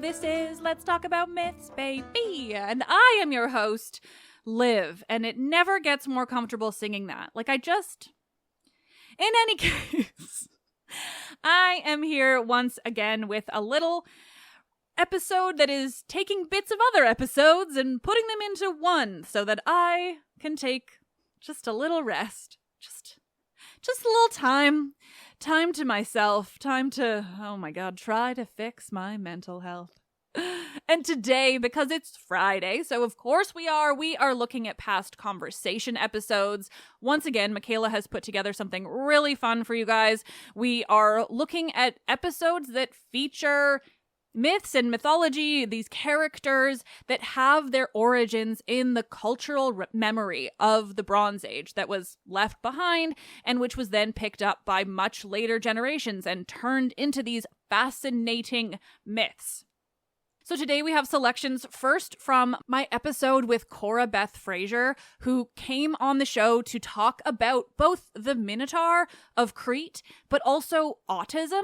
This is Let's Talk About Myths, baby. And I am your host, Liv. And it never gets more comfortable singing that. In any case, I am here once again with a little episode that is taking bits of other episodes and putting them into one so that I can take just a little rest. Just a little time to myself, time to, oh my God, try to fix my mental health. And today, because it's Friday, so of course we are looking at past conversation episodes. Once again, Michaela has put together something really fun for you guys. We are looking at episodes that feature myths and mythology, these characters that have their origins in the cultural memory of the Bronze Age that was left behind and which was then picked up by much later generations and turned into these fascinating myths. So today we have selections first from my episode with Cora Beth Fraser, who came on the show to talk about both the Minotaur of Crete, but also autism.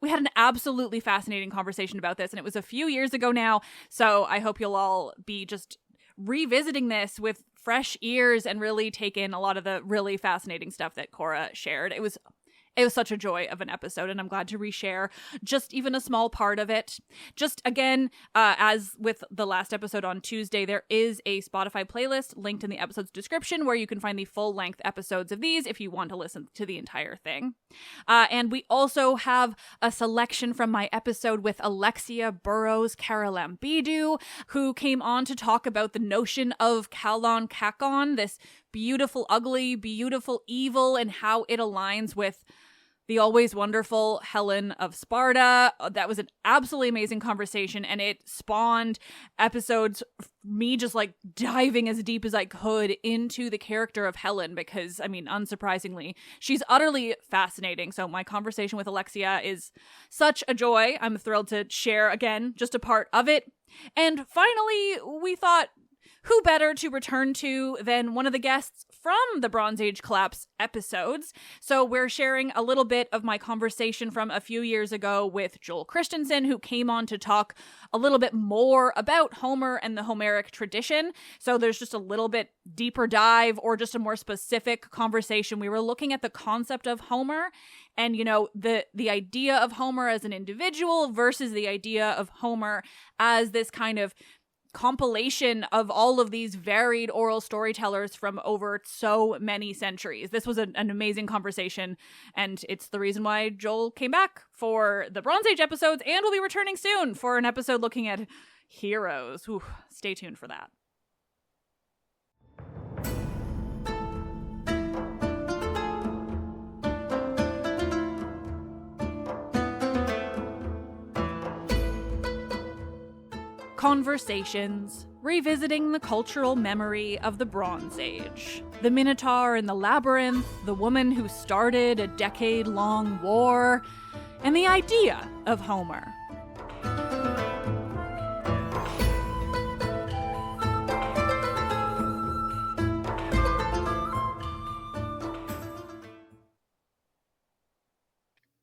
We had an absolutely fascinating conversation about this, and it was a few years ago now, so I hope you'll all be just revisiting this with fresh ears and really take in a lot of the really fascinating stuff that Cora shared. It was such a joy of an episode, and I'm glad to reshare just even a small part of it. Just again, as with the last episode on Tuesday, there is a Spotify playlist linked in the episode's description where you can find the full-length episodes of these if you want to listen to the entire thing. And we also have a selection from my episode with Alexia Burrows-Karalambidu, who came on to talk about the notion of Kalon Kakon, this beautiful, ugly, beautiful evil, and how it aligns with the always wonderful Helen of Sparta. That was an absolutely amazing conversation, and it spawned episodes, me just diving as deep as I could into the character of Helen because, unsurprisingly, she's utterly fascinating. So my conversation with Alexia is such a joy. I'm thrilled to share, again, just a part of it. And finally, we thought, who better to return to than one of the guests from the Bronze Age Collapse episodes? So we're sharing a little bit of my conversation from a few years ago with Joel Christensen, who came on to talk a little bit more about Homer and the Homeric tradition. So there's just a little bit deeper dive or just a more specific conversation. We were looking at the concept of Homer and, the idea of Homer as an individual versus the idea of Homer as this kind of compilation of all of these varied oral storytellers from over so many centuries. This was an amazing conversation, and it's the reason why Joel came back for the Bronze Age episodes and will be returning soon for an episode looking at heroes. Ooh, stay tuned for that. Conversations, revisiting the cultural memory of the Bronze Age. The Minotaur in the Labyrinth, the woman who started a decade-long war, and the idea of Homer.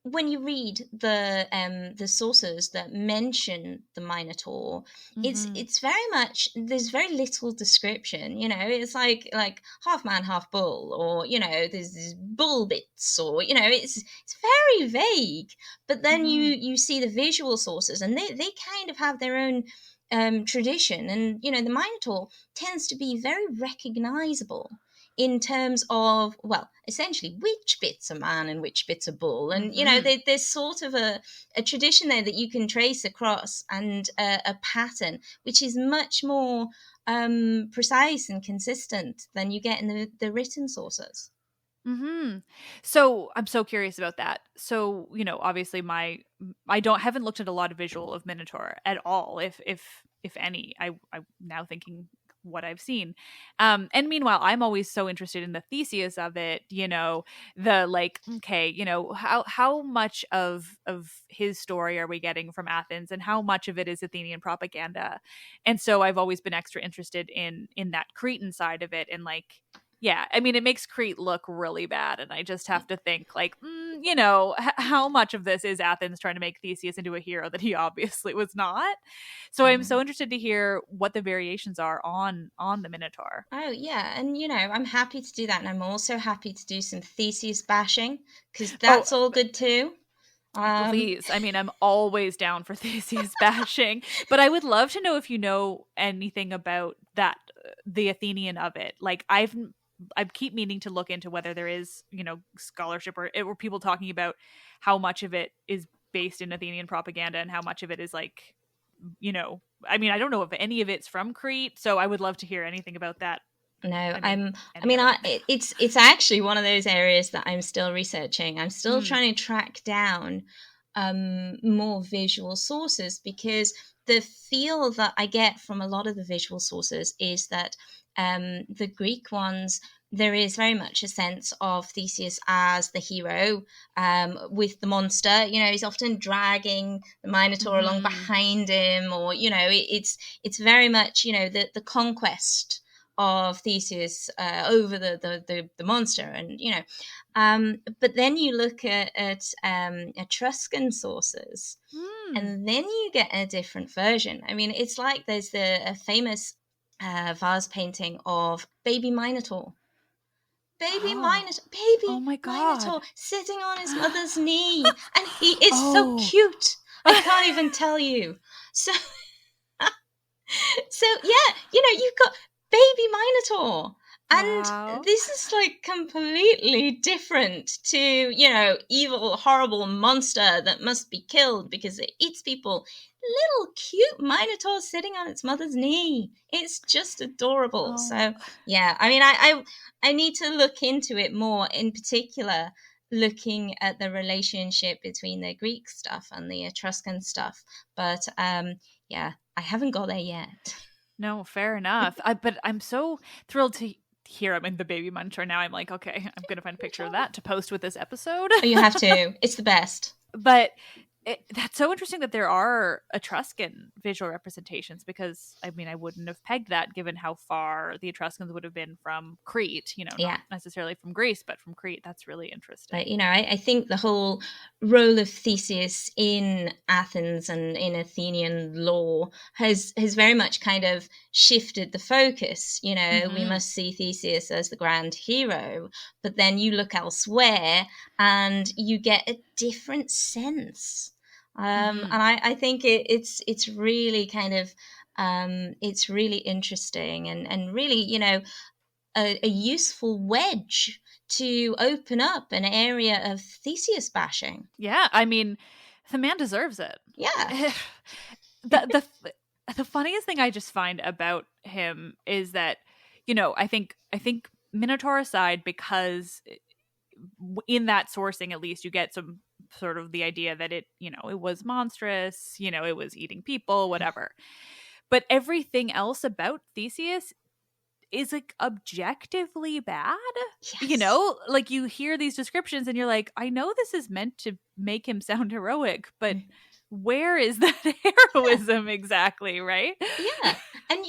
When you read the sources that mention the Minotaur, it's very much, there's very little description. It's like half man, half bull, or there's bull bits, or it's very vague. But then you see the visual sources, and they kind of have their own tradition, and the Minotaur tends to be very recognizable in terms of, essentially which bits are man and which bits are bull. And, there's sort of a tradition there that you can trace across, and a pattern, which is much more precise and consistent than you get in the written sources. Mm-hmm. So I'm so curious about that. So, obviously haven't looked at a lot of visual of Minotaur at all, if any. I'm now thinking what I've seen. And meanwhile, I'm always so interested in the Theseus of it, how much of his story are we getting from Athens, and how much of it is Athenian propaganda? And so I've always been extra interested in that Cretan side of it, and it makes Crete look really bad, and I just have to think then, how much of this is Athens trying to make Theseus into a hero that he obviously was not? So I'm so interested to hear what the variations are on the Minotaur. Oh, yeah. And, I'm happy to do that. And I'm also happy to do some Theseus bashing, because that's all good too. Please. I mean, I'm always down for Theseus bashing, but I would love to know if you know anything about that, the Athenian of it. Like, I keep meaning to look into whether there is, scholarship or people talking about how much of it is based in Athenian propaganda and how much of it is like, I mean, I don't know if any of it's from Crete, so I would love to hear anything about that. No, it's actually one of those areas that I'm still researching. I'm still trying to track down more visual sources, because the feel that I get from a lot of the visual sources is that the Greek ones, there is very much a sense of Theseus as the hero, with the monster. He's often dragging the Minotaur along behind him, or it's very much the conquest of Theseus over the monster, and but then you look at Etruscan sources, and then you get a different version. I mean, it's like there's a famous vase painting of baby Minotaur. Oh my God. Minotaur sitting on his mother's knee, and he is so cute. I can't even tell you. So yeah, you've got baby Minotaur, and this is like completely different to evil, horrible monster that must be killed because it eats people. Little cute Minotaur sitting on its mother's knee. It's just adorable. So yeah, I mean, I need to look into it more, in particular looking at the relationship between the Greek stuff and the Etruscan stuff. But yeah, I haven't got there yet. No, fair enough. But I'm so thrilled to hear I'm in the baby Minotaur now. I'm like, okay, I'm going to find a picture of that to post with this episode. Oh, you have to. It's the best. But that's so interesting that there are Etruscan visual representations, because I mean, I wouldn't have pegged that given how far the Etruscans would have been from Crete, not necessarily from Greece, but from Crete. That's really interesting. But, I think the whole role of Theseus in Athens and in Athenian lore has very much kind of shifted the focus. We must see Theseus as the grand hero, but then you look elsewhere and you get a different sense. And I think it's really kind of it's really interesting and really a useful wedge to open up an area of Theseus bashing. Yeah, I mean, the man deserves it. Yeah. The funniest thing I just find about him is that I think Minotaur aside, because in that sourcing at least you get some sort of the idea that it was monstrous, it was eating people, whatever. But everything else about Theseus is like objectively bad. Yes. Like you hear these descriptions and you're like, I know this is meant to make him sound heroic, but where is that heroism exactly, right? Yeah. And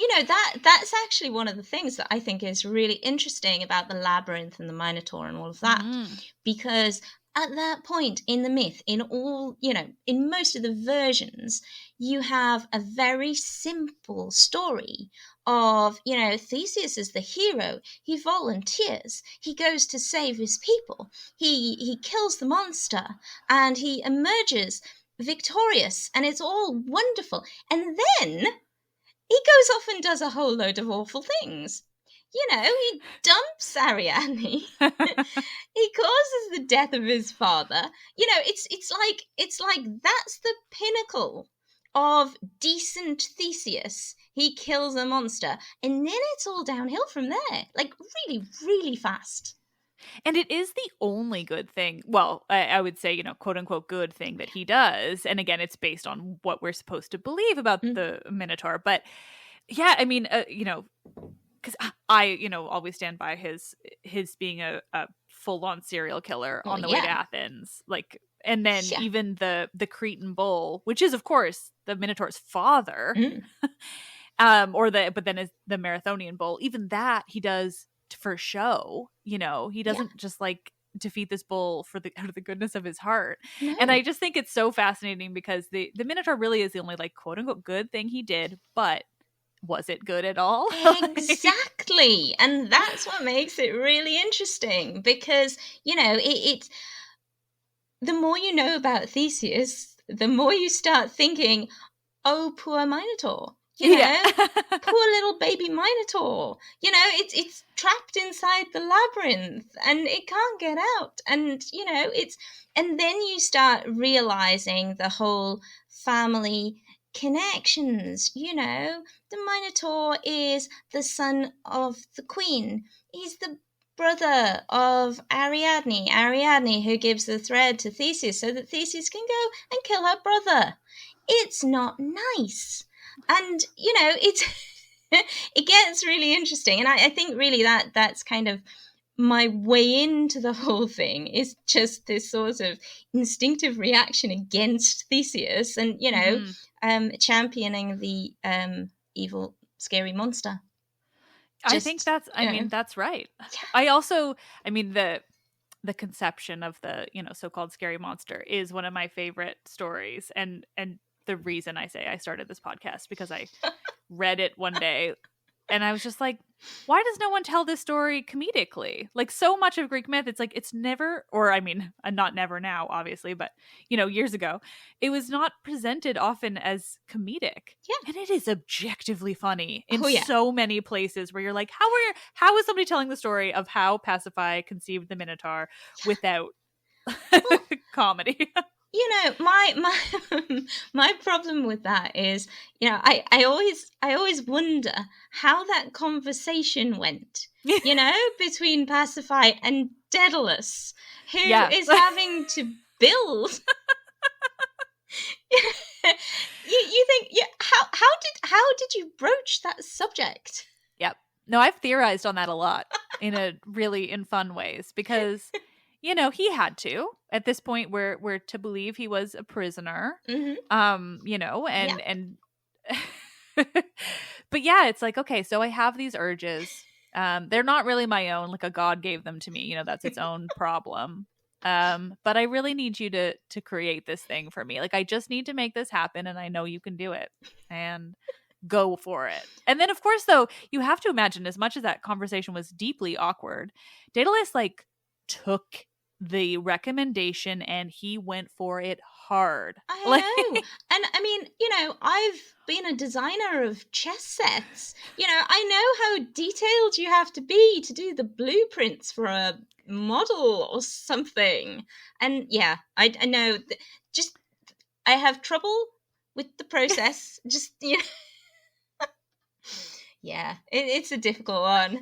that's actually one of the things that I think is really interesting about the labyrinth and the Minotaur and all of that, because at that point in the myth, in all, in most of the versions, you have a very simple story of, Theseus is the hero. He volunteers. He goes to save his people. He kills the monster and he emerges victorious, and it's all wonderful. And then he goes off and does a whole load of awful things. He dumps Ariadne. He causes the death of his father. It's like that's the pinnacle of decent Theseus. He kills a monster, and then it's all downhill from there. Like really, really fast. And it is the only good thing, well, I would say, quote unquote good thing that he does. And again, it's based on what we're supposed to believe about the Minotaur. But yeah, I mean, because I, always stand by his being a full-on serial killer on the way to Athens. Like, and then even the Cretan bull, which is, of course, the Minotaur's father, but then is the Marathonian bull, even that he does for show. He doesn't just like defeat this bull for the out of the goodness of his heart. No. And I just think it's so fascinating because the Minotaur really is the only like quote unquote good thing he did, but was it good at all? Exactly. And that's what makes it really interesting, because, you know, it the more you know about Theseus, the more you start thinking, oh, poor Minotaur. You know, poor little baby Minotaur. You know, it's trapped inside the labyrinth and it can't get out. And, you know, and then you start realizing the whole family connections. You know, the Minotaur is the son of the queen. He's the brother of Ariadne who gives the thread to Theseus so that Theseus can go and kill her brother. It's not nice. And, you know, it gets really interesting. And I think really that's kind of my way into the whole thing, is just this sort of instinctive reaction against Theseus and, you know, championing the evil, scary monster. I think that's, I mean, that's right. Yeah. I mean, the conception of the, you know, so-called scary monster is one of my favorite stories. And the reason I say I started this podcast, because I read it one day and I was just like, why does no one tell this story comedically? Like, so much of Greek myth, it's like, it's never, or I mean, not never now, obviously, but, you know, years ago, it was not presented often as comedic. Yeah. And it is objectively funny in so many places where you're like, how is somebody telling the story of how Pasiphae conceived the Minotaur without comedy? You know, my problem with that is, you know, I always wonder how that conversation went, you know, between Pasiphae and Daedalus, who is having to build. you think, how did you broach that subject? Yep. No, I've theorized on that a lot in fun ways, because you know, he had to at this point where we're to believe he was a prisoner, you know, and but yeah, it's like, okay, so I have these urges. They're not really my own, like a god gave them to me, you know, that's its own problem. But I really need you to create this thing for me. Like, I just need to make this happen, and I know you can do it. And go for it. And then, of course, though, you have to imagine, as much as that conversation was deeply awkward, Daedalus, like, took the recommendation and he went for it hard. I know. And I mean, you know, I've been a designer of chess sets. You know, I know how detailed you have to be to do the blueprints for a model or something. And yeah, I know. Just, I have trouble with the process. Just, you know. Yeah, it's a difficult one.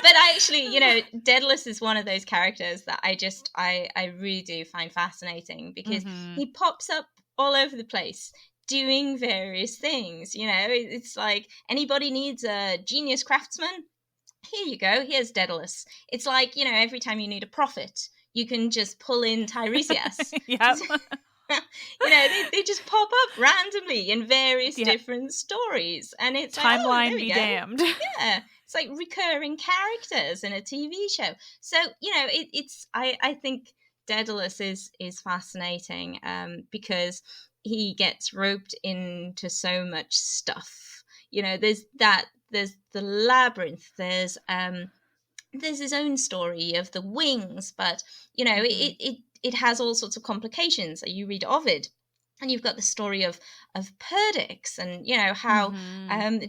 But actually, you know, Daedalus is one of those characters that I really do find fascinating, because he pops up all over the place doing various things. You know, it's like, anybody needs a genius craftsman? Here you go, here's Daedalus. It's like, you know, every time you need a prophet, you can just pull in Tiresias. Yep. You know, they just pop up randomly in various different stories, and it's timeline like, be damned. Yeah, it's like recurring characters in a TV show. So, you know, I think Daedalus is fascinating, because he gets roped into so much stuff. You know, there's the labyrinth, there's his own story of the wings, but you know, it has all sorts of complications. You read Ovid, and you've got the story of Perdix, and you know how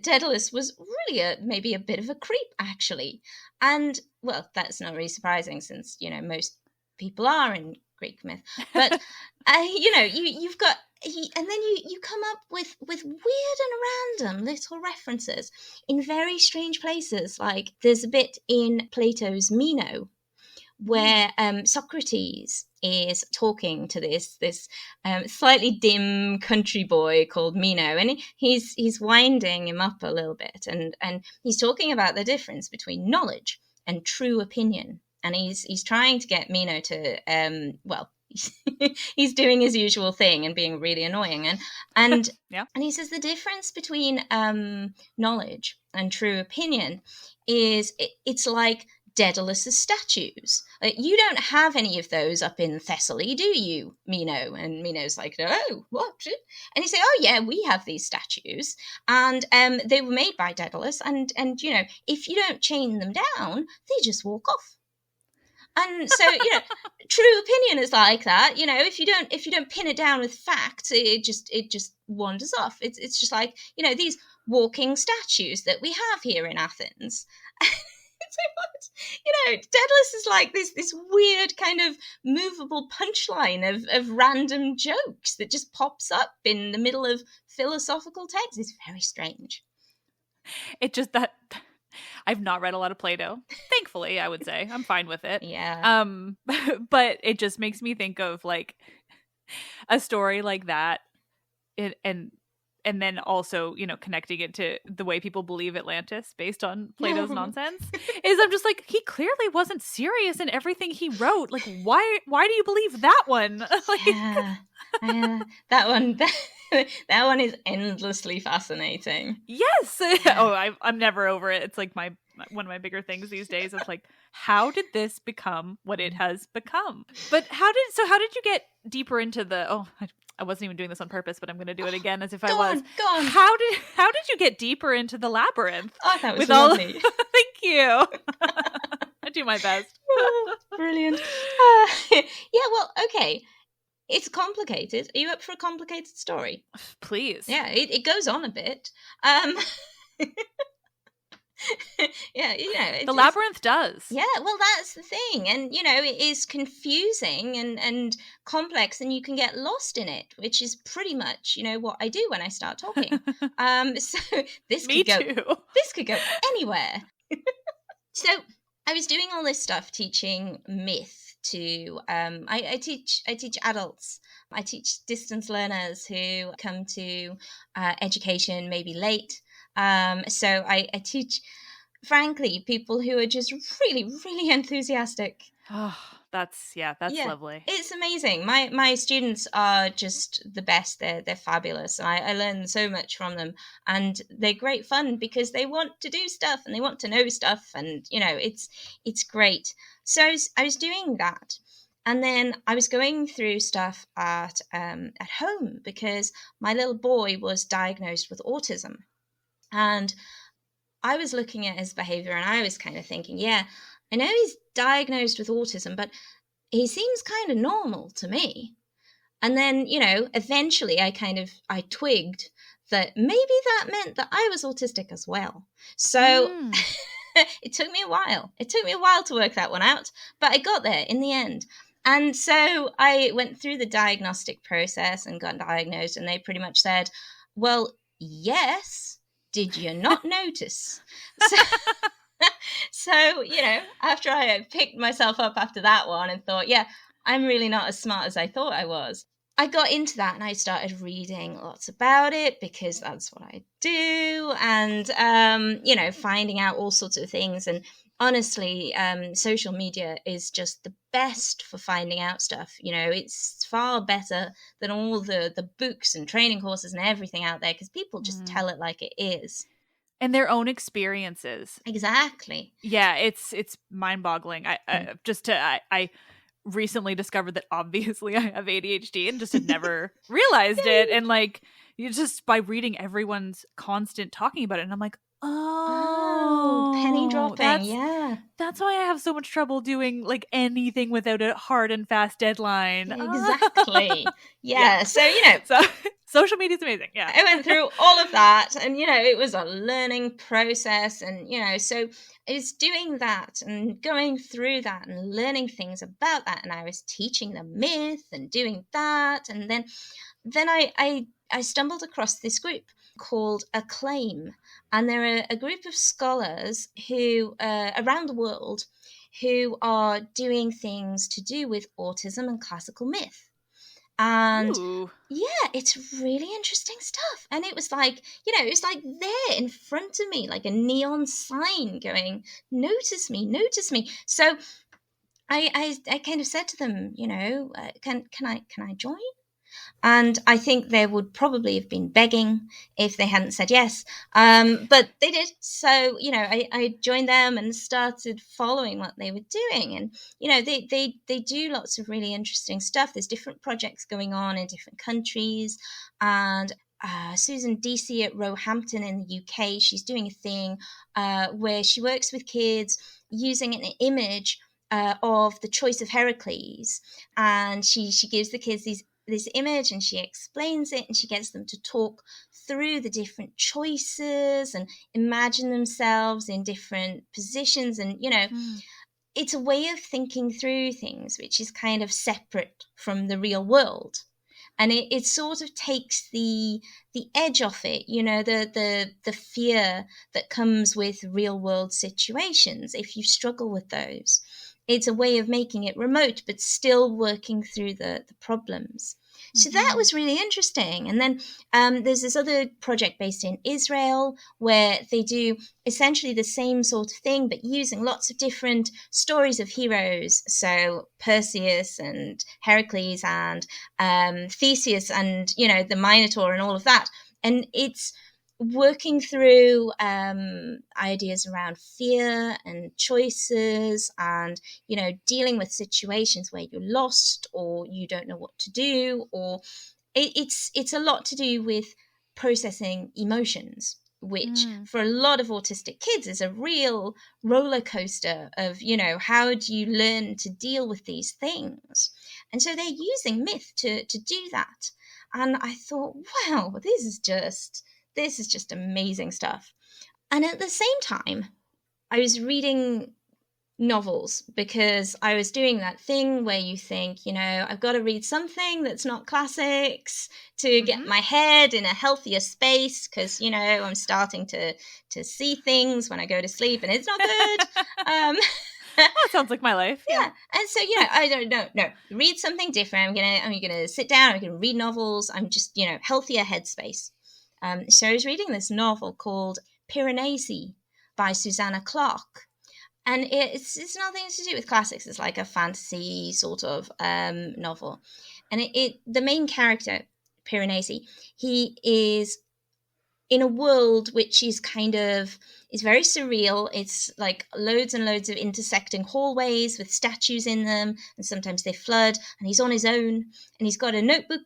Daedalus was really maybe a bit of a creep, actually. And well, that's not really surprising, since you know most people are in Greek myth. But you know, you've got and then you come up with weird and random little references in very strange places. Like there's a bit in Plato's Meno where Socrates is talking to this slightly dim country boy called Meno, and he's winding him up a little bit, and he's talking about the difference between knowledge and true opinion, and he's trying to get Meno to he's doing his usual thing and being really annoying, and and he says the difference between knowledge and true opinion is it's like Daedalus's statues. You don't have any of those up in Thessaly, do you, Mino? And Mino's like, no, what? And he say, oh yeah, we have these statues, and they were made by Daedalus, and if you don't chain them down, they just walk off. And so, true opinion is like that. If you don't pin it down with facts, it just wanders off. It's just like, these walking statues that we have here in Athens. Daedalus is like this weird kind of movable punchline of random jokes that just pops up in the middle of philosophical texts. It's very strange. It just that I've not read a lot of Plato. Thankfully, I would say I'm fine with it. Yeah. But it just makes me think of like a story like that, and then also, connecting it to the way people believe Atlantis based on Plato's nonsense, is I'm just like, he clearly wasn't serious in everything he wrote. Like, why do you believe that one? Like, yeah. That one is endlessly fascinating. Yes. I'm never over it. It's like one of my bigger things these days of like, how did this become what it has become? But how did you get deeper into the I wasn't even doing this on purpose, but I'm going to do it again as if I was. Go on. How did you get deeper into the labyrinth? Oh, that was lovely. Thank you. I do my best. Brilliant. Well, okay. It's complicated. Are you up for a complicated story? Please. Yeah, it goes on a bit. Yeah, the labyrinth does. Yeah, well, that's the thing, and it is confusing and complex, and you can get lost in it, which is pretty much what I do when I start talking. So this could go anywhere. So I was doing all this stuff teaching myth to I teach adults. I teach distance learners who come to education maybe late. So I teach, frankly, people who are just really, really enthusiastic. Oh, that's lovely. It's amazing. My students are just the best. They're fabulous. I learn so much from them, and they're great fun because they want to do stuff and they want to know stuff, and it's great. So I was doing that. And then I was going through stuff at home because my little boy was diagnosed with autism. And I was looking at his behavior and I was kind of thinking, yeah, I know he's diagnosed with autism, but he seems kind of normal to me. And then, eventually I twigged that maybe that meant that I was autistic as well. So it took me a while. It took me a while to work that one out, but I got there in the end. And so I went through the diagnostic process and got diagnosed, and they pretty much said, well, yes. Did you not notice? So, after I picked myself up after that one and thought, yeah, I'm really not as smart as I thought I was, I got into that and I started reading lots about it because that's what I do, and, finding out all sorts of things. And honestly, social media is just the best for finding out stuff. It's far better than all the books and training courses and everything out there because people just tell it like it is. And their own experiences. Exactly. Yeah, it's mind-boggling. I recently discovered that obviously I have ADHD and just had never realized it. And like, you just by reading everyone's constant talking about it, and I'm like, penny dropping. That's why I have so much trouble doing like anything without a hard and fast deadline. Exactly. Yeah. So social media is amazing. Yeah. I went through all of that, and it was a learning process, and so it's doing that and going through that and learning things about that, and I was teaching them myth and doing that, and then I stumbled across this group called Acclaim, and they're a group of scholars who around the world who are doing things to do with autism and classical myth. And yeah, it's really interesting stuff. And it was like, it was like there in front of me, like a neon sign going, notice me, notice me. So I kind of said to them, can I join? And I think they would probably have been begging if they hadn't said yes. But they did. So, I joined them and started following what they were doing. And, they do lots of really interesting stuff. There's different projects going on in different countries. And Susan Deasy at Roehampton in the UK, she's doing a thing where she works with kids using an image of the choice of Heracles. And she gives the kids this image and she explains it and she gets them to talk through the different choices and imagine themselves in different positions. And it's a way of thinking through things which is kind of separate from the real world, and it sort of takes the edge off it, the fear that comes with real world situations if you struggle with those. It's a way of making it remote but still working through the problems. So that was really interesting. And then there's this other project based in Israel where they do essentially the same sort of thing, but using lots of different stories of heroes. So Perseus and Heracles and Theseus and, the Minotaur and all of that. And it's working through ideas around fear and choices and, dealing with situations where you're lost or you don't know what to do, or it's a lot to do with processing emotions, which for a lot of autistic kids is a real roller coaster of, how do you learn to deal with these things? And so they're using myth to do that. And I thought, wow, this is just amazing stuff. And at the same time, I was reading novels because I was doing that thing where you think, I've got to read something that's not classics to get my head in a healthier space because, I'm starting to see things when I go to sleep and it's not good. That sounds like my life. Yeah. And so, I don't know. No, read something different. I'm gonna sit down. I'm gonna read novels. I'm just, healthier headspace. So I was reading this novel called Piranesi by Susanna Clarke. And it's nothing to do with classics. It's like a fantasy sort of novel. And the main character, Piranesi, he is in a world which is is very surreal. It's like loads and loads of intersecting hallways with statues in them, and sometimes they flood, and he's on his own, and he's got a notebook,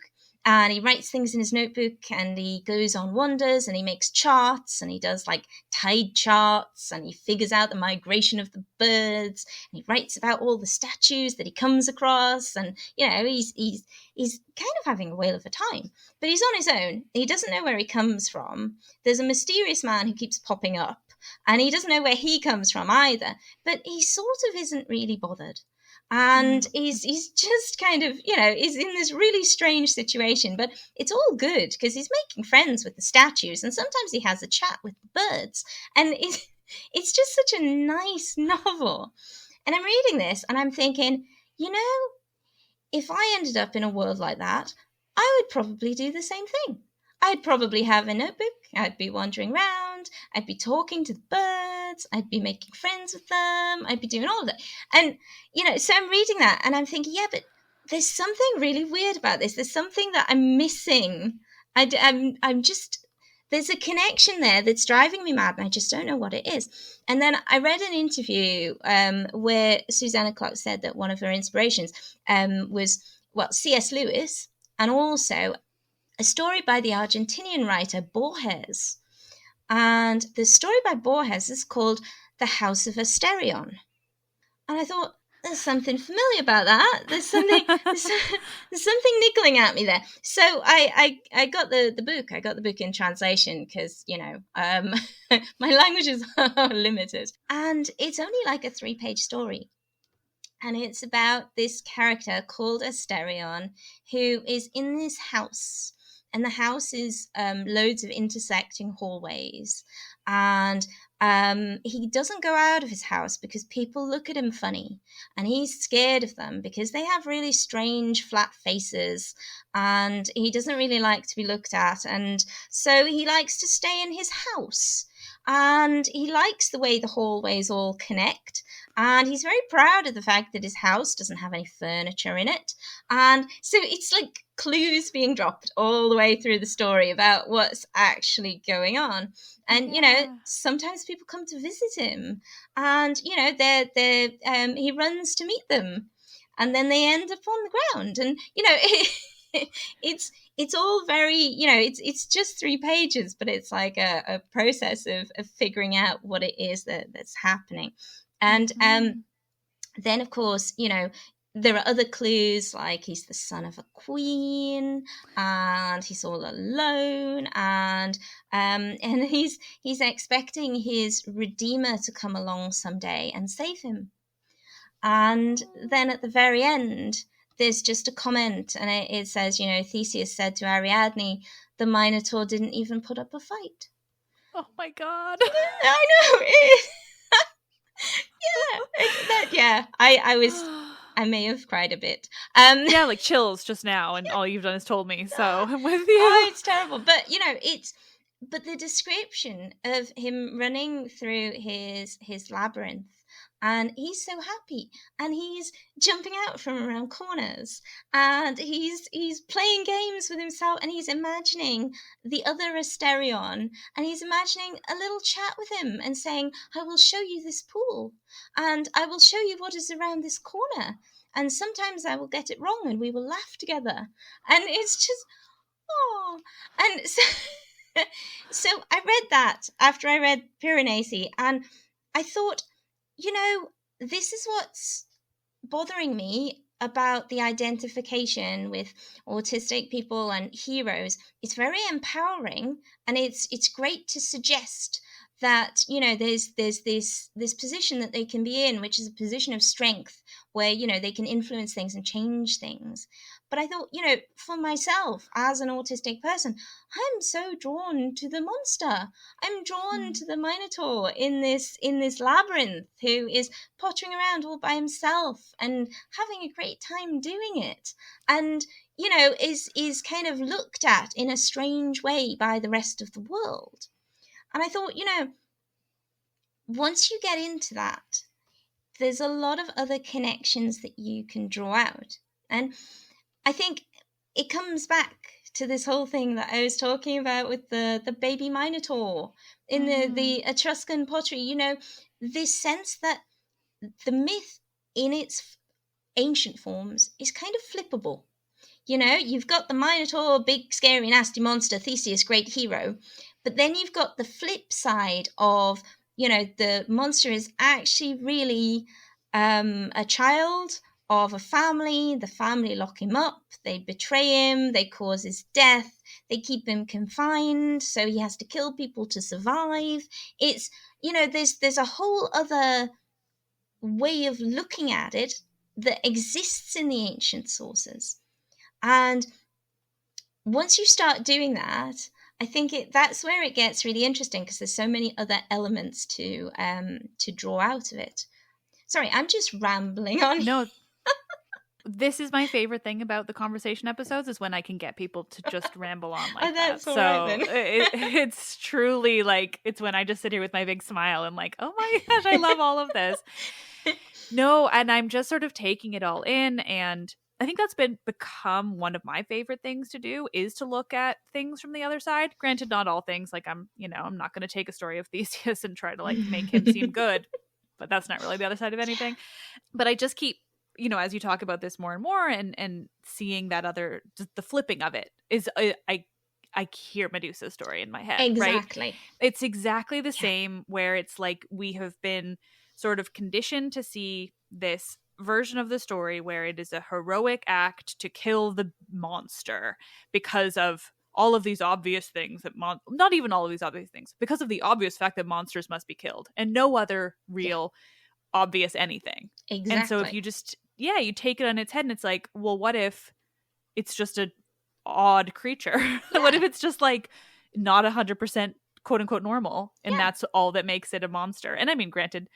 and he writes things in his notebook, and he goes on wonders, and he makes charts, and he does like tide charts, and he figures out the migration of the birds, and he writes about all the statues that he comes across, and he's kind of having a whale of a time. But he's on his own. He doesn't know where he comes from. There's a mysterious man who keeps popping up, and he doesn't know where he comes from either. But he sort of isn't really bothered. And he's just kind of, is in this really strange situation, but it's all good because he's making friends with the statues, and sometimes he has a chat with the birds, and it's just such a nice novel. And I'm reading this and I'm thinking, if I ended up in a world like that, I would probably do the same thing. I'd probably have a notebook. I'd be wandering around. I'd be talking to the birds. I'd be making friends with them. I'd be doing all of that. And, so I'm reading that and I'm thinking, yeah, but there's something really weird about this. There's something that I'm missing. I'm just, there's a connection there that's driving me mad and I just don't know what it is. And then I read an interview where Susanna Clarke said that one of her inspirations was, C.S. Lewis, and also a story by the Argentinian writer Borges. And the story by Borges is called The House of Asterion. And I thought, there's something familiar about that. There's something niggling at me there. So I got the book. I got the book in translation because, my languages are limited. And it's only like a 3-page story. And it's about this character called Asterion who is in this house. And the house is loads of intersecting hallways. And he doesn't go out of his house because people look at him funny. And he's scared of them because they have really strange flat faces. And he doesn't really like to be looked at. And so he likes to stay in his house. And he likes the way the hallways all connect. And he's very proud of the fact that his house doesn't have any furniture in it. And so it's like clues being dropped all the way through the story about what's actually going on. And, sometimes people come to visit him and, he runs to meet them and then they end up on the ground. And, it's all very, it's just 3 pages, but it's like a process of figuring out what it is that's happening. And then, of course, there are other clues, like he's the son of a queen, and he's all alone, and he's expecting his redeemer to come along someday and save him. And then at the very end, there's just a comment, and it says, Theseus said to Ariadne, the Minotaur didn't even put up a fight. Oh my God! I know. I may have cried a bit. Yeah, like chills just now, and all you've done is told me. So I'm with you. Oh, it's terrible, but but the description of him running through his labyrinth, and he's so happy, and he's jumping out from around corners, and he's playing games with himself, and he's imagining the other Asterion, and he's imagining a little chat with him and saying, I will show you this pool, and I will show you what is around this corner, and sometimes I will get it wrong and we will laugh together. And it's just, oh. And so I read that after I read Piranesi, and I thought, this is what's bothering me about the identification with autistic people and heroes. It's very empowering, and it's great to suggest that there's this position that they can be in, which is a position of strength where they can influence things and change things. But I thought, for myself as an autistic person, I'm so drawn to the monster. I'm drawn to the Minotaur in this labyrinth, who is pottering around all by himself and having a great time doing it, and is kind of looked at in a strange way by the rest of the world. And I thought, once you get into that, there's a lot of other connections that you can draw out. And I think it comes back to this whole thing that I was talking about with the baby Minotaur in the Etruscan pottery, this sense that the myth in its ancient forms is kind of flippable. You've got the Minotaur, big, scary, nasty monster, Theseus, great hero. But then you've got the flip side of, the monster is actually really a child of a family. The family lock him up, they betray him, they cause his death, they keep him confined, so he has to kill people to survive. It's, there's a whole other way of looking at it that exists in the ancient sources. And once you start doing that, I think that's where it gets really interesting, because there's so many other elements to draw out of it. Sorry, I'm just rambling on. No, this is my favorite thing about the conversation episodes, is when I can get people to just ramble on like that's that. All so right, then. It's truly like, it's when I just sit here with my big smile and like, oh my gosh, I love all of this. No, and I'm just sort of taking it all in, and I think that's become one of my favorite things to do, is to look at things from the other side. Granted, not all things. Like I'm not going to take a story of Theseus and try to like make him seem good, but that's not really the other side of anything. But I just keep, as you talk about this more and more, and seeing that other, just the flipping of it is, I hear Medusa's story in my head. Exactly. Right? It's exactly the same, where it's like we have been sort of conditioned to see this version of the story where it is a heroic act to kill the monster because of all of these obvious things that not even all of these obvious things, because of the obvious fact that monsters must be killed and no other real obvious anything. Exactly. And so if you just you take it on its head, and it's like, well, what if it's just an odd creature? What if it's just like not 100% quote unquote normal, and that's all that makes it a monster? And I mean, granted,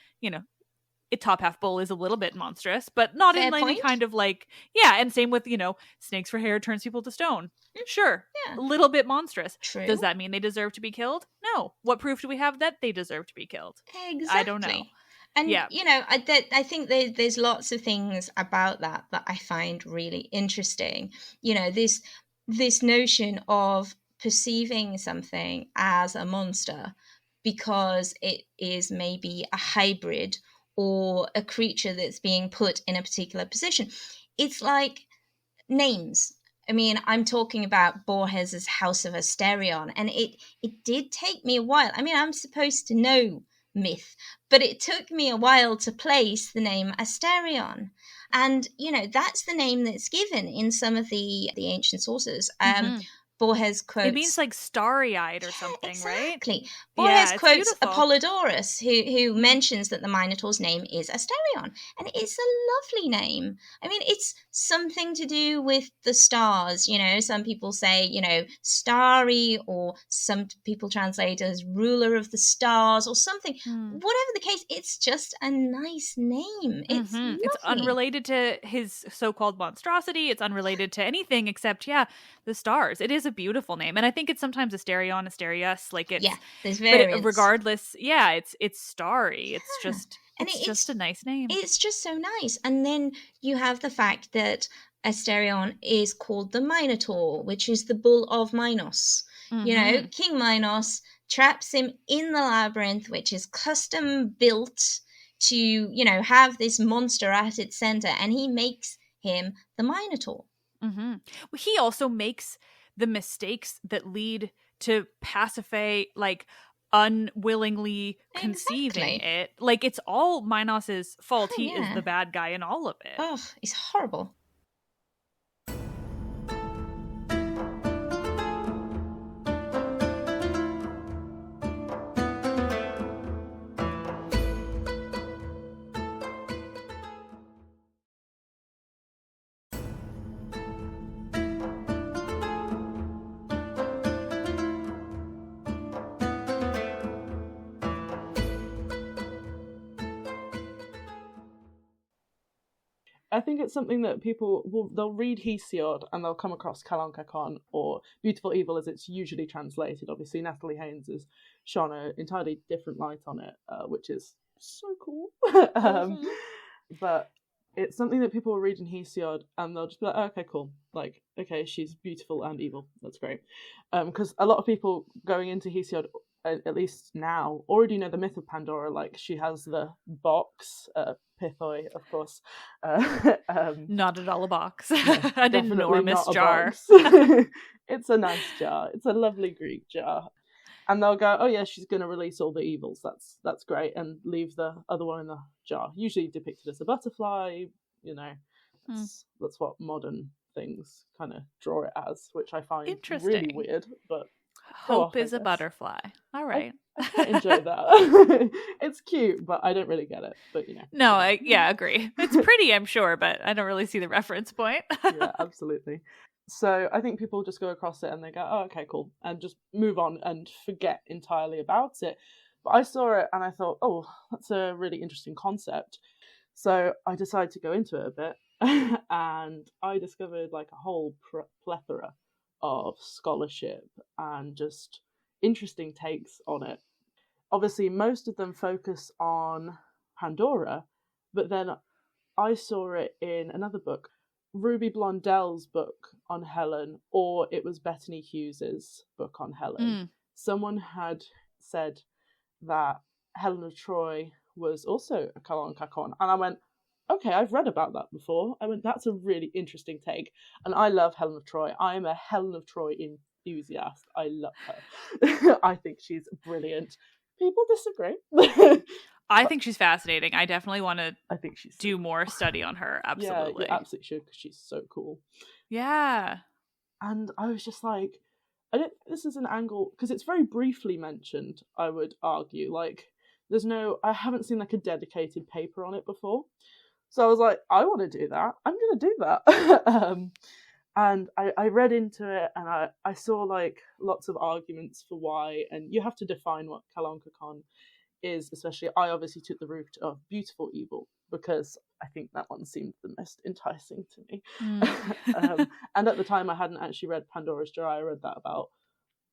a top half bull is a little bit monstrous, but not Fair in any point. kind of like, and same with, snakes for hair turns people to stone. Sure. Yeah. A little bit monstrous. True. Does that mean they deserve to be killed? No. What proof do we have that they deserve to be killed? Exactly. I don't know. And, Yeah. I think there's lots of things about that I find really interesting. This notion of perceiving something as a monster because it is maybe a hybrid or a creature that's being put in a particular position. It's like names. I mean, I'm talking about Borges's House of Asterion, and it did take me a while. I mean, I'm supposed to know myth, but it took me a while to place the name Asterion. And, that's the name that's given in some of the ancient sources. Borges quotes... It means like starry-eyed or something, exactly. right? Borges Yeah, quotes beautiful. Apollodorus, who mentions that the Minotaur's name is Asterion. And it's a lovely name. I mean, it's something to do with the stars. Some people say, starry, or some people translate as ruler of the stars or something. Whatever the case, it's just a nice name. It's lovely. It's unrelated to his so-called monstrosity. It's unrelated to anything except, the stars. It is a beautiful name. And I think it's sometimes Asterion, Asterius. Like it's, there's variants. But regardless, it's starry. It's just, it's just a nice name. It's just so nice. And then you have the fact that Asterion is called the Minotaur, which is the bull of Minos. King Minos traps him in the labyrinth, which is custom built to, have this monster at its center, and he makes him the Minotaur. Well, he also makes the mistakes that lead to Pasiphae, like, unwillingly conceiving it. Like, it's all Minos's fault. He is the bad guy in all of it. Oh, it's horrible. I think it's something that people they'll read Hesiod and they'll come across Kalankakan or Beautiful Evil as it's usually translated. Obviously, Natalie Haynes has shone an entirely different light on it, which is so cool. But it's something that people will read in Hesiod and they'll just be like, oh, okay, cool. Like, okay, she's beautiful and evil. That's great. Because a lot of people going into Hesiod, at least now, already know the myth of Pandora. Like, she has the box, Pithoi, of course. Not at all a box. No, An enormous jar. It's a nice jar. It's a lovely Greek jar. And they'll go, oh yeah, she's going to release all the evils. That's great. And leave the other one in the jar. Usually depicted as a butterfly, that's what modern things kind of draw it as, which I find really weird, but hope is a butterfly. All right. I quite enjoy that. It's cute, but I don't really get it. But No, I agree. It's pretty, I'm sure, but I don't really see the reference point. Yeah, absolutely. So I think people just go across it and they go, oh, okay, cool, and just move on and forget entirely about it. But I saw it and I thought, oh, that's a really interesting concept. So I decided to go into it a bit, and I discovered like a whole plethora of scholarship and just interesting takes on it. Obviously, most of them focus on Pandora, but then I saw it in another book, Ruby Blondell's book on Helen, or it was Bettany Hughes's book on Helen. Someone had said that Helen of Troy was also a Kalankakan, and I went, okay, I've read about that before. I went, that's a really interesting take, and I love Helen of Troy. I am a Helen of Troy enthusiast. I love her. I think she's brilliant. People disagree. I think she's fascinating. I definitely want to do cool. more study on her. Absolutely. Yeah, you absolutely should, because she's so cool. Yeah. And I was just like, this is an angle, because it's very briefly mentioned, I would argue. Like, I haven't seen like a dedicated paper on it before. So I was like, I want to do that. I'm going to do that. And I read into it, and I saw like lots of arguments for why, and you have to define what Kalankakan is. Especially, I obviously took the route of Beautiful Evil because I think that one seemed the most enticing to me. And at the time I hadn't actually read Pandora's Jar. I read that about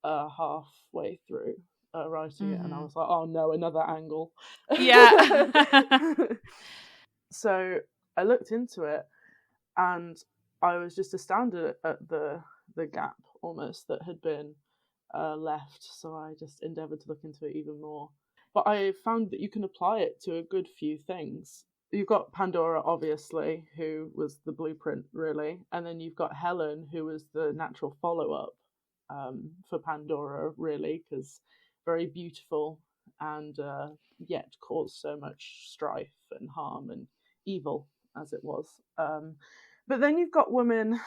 halfway through. writing it, and I was like, oh no, another angle. Yeah. So I looked into it, and I was just astounded at the gap almost that had been left. So I just endeavoured to look into it even more. But I found that you can apply it to a good few things. You've got Pandora, obviously, who was the blueprint, really. And then you've got Helen, who was the natural follow-up for Pandora, really, because very beautiful and yet caused so much strife and harm and evil, as it was. But then you've got women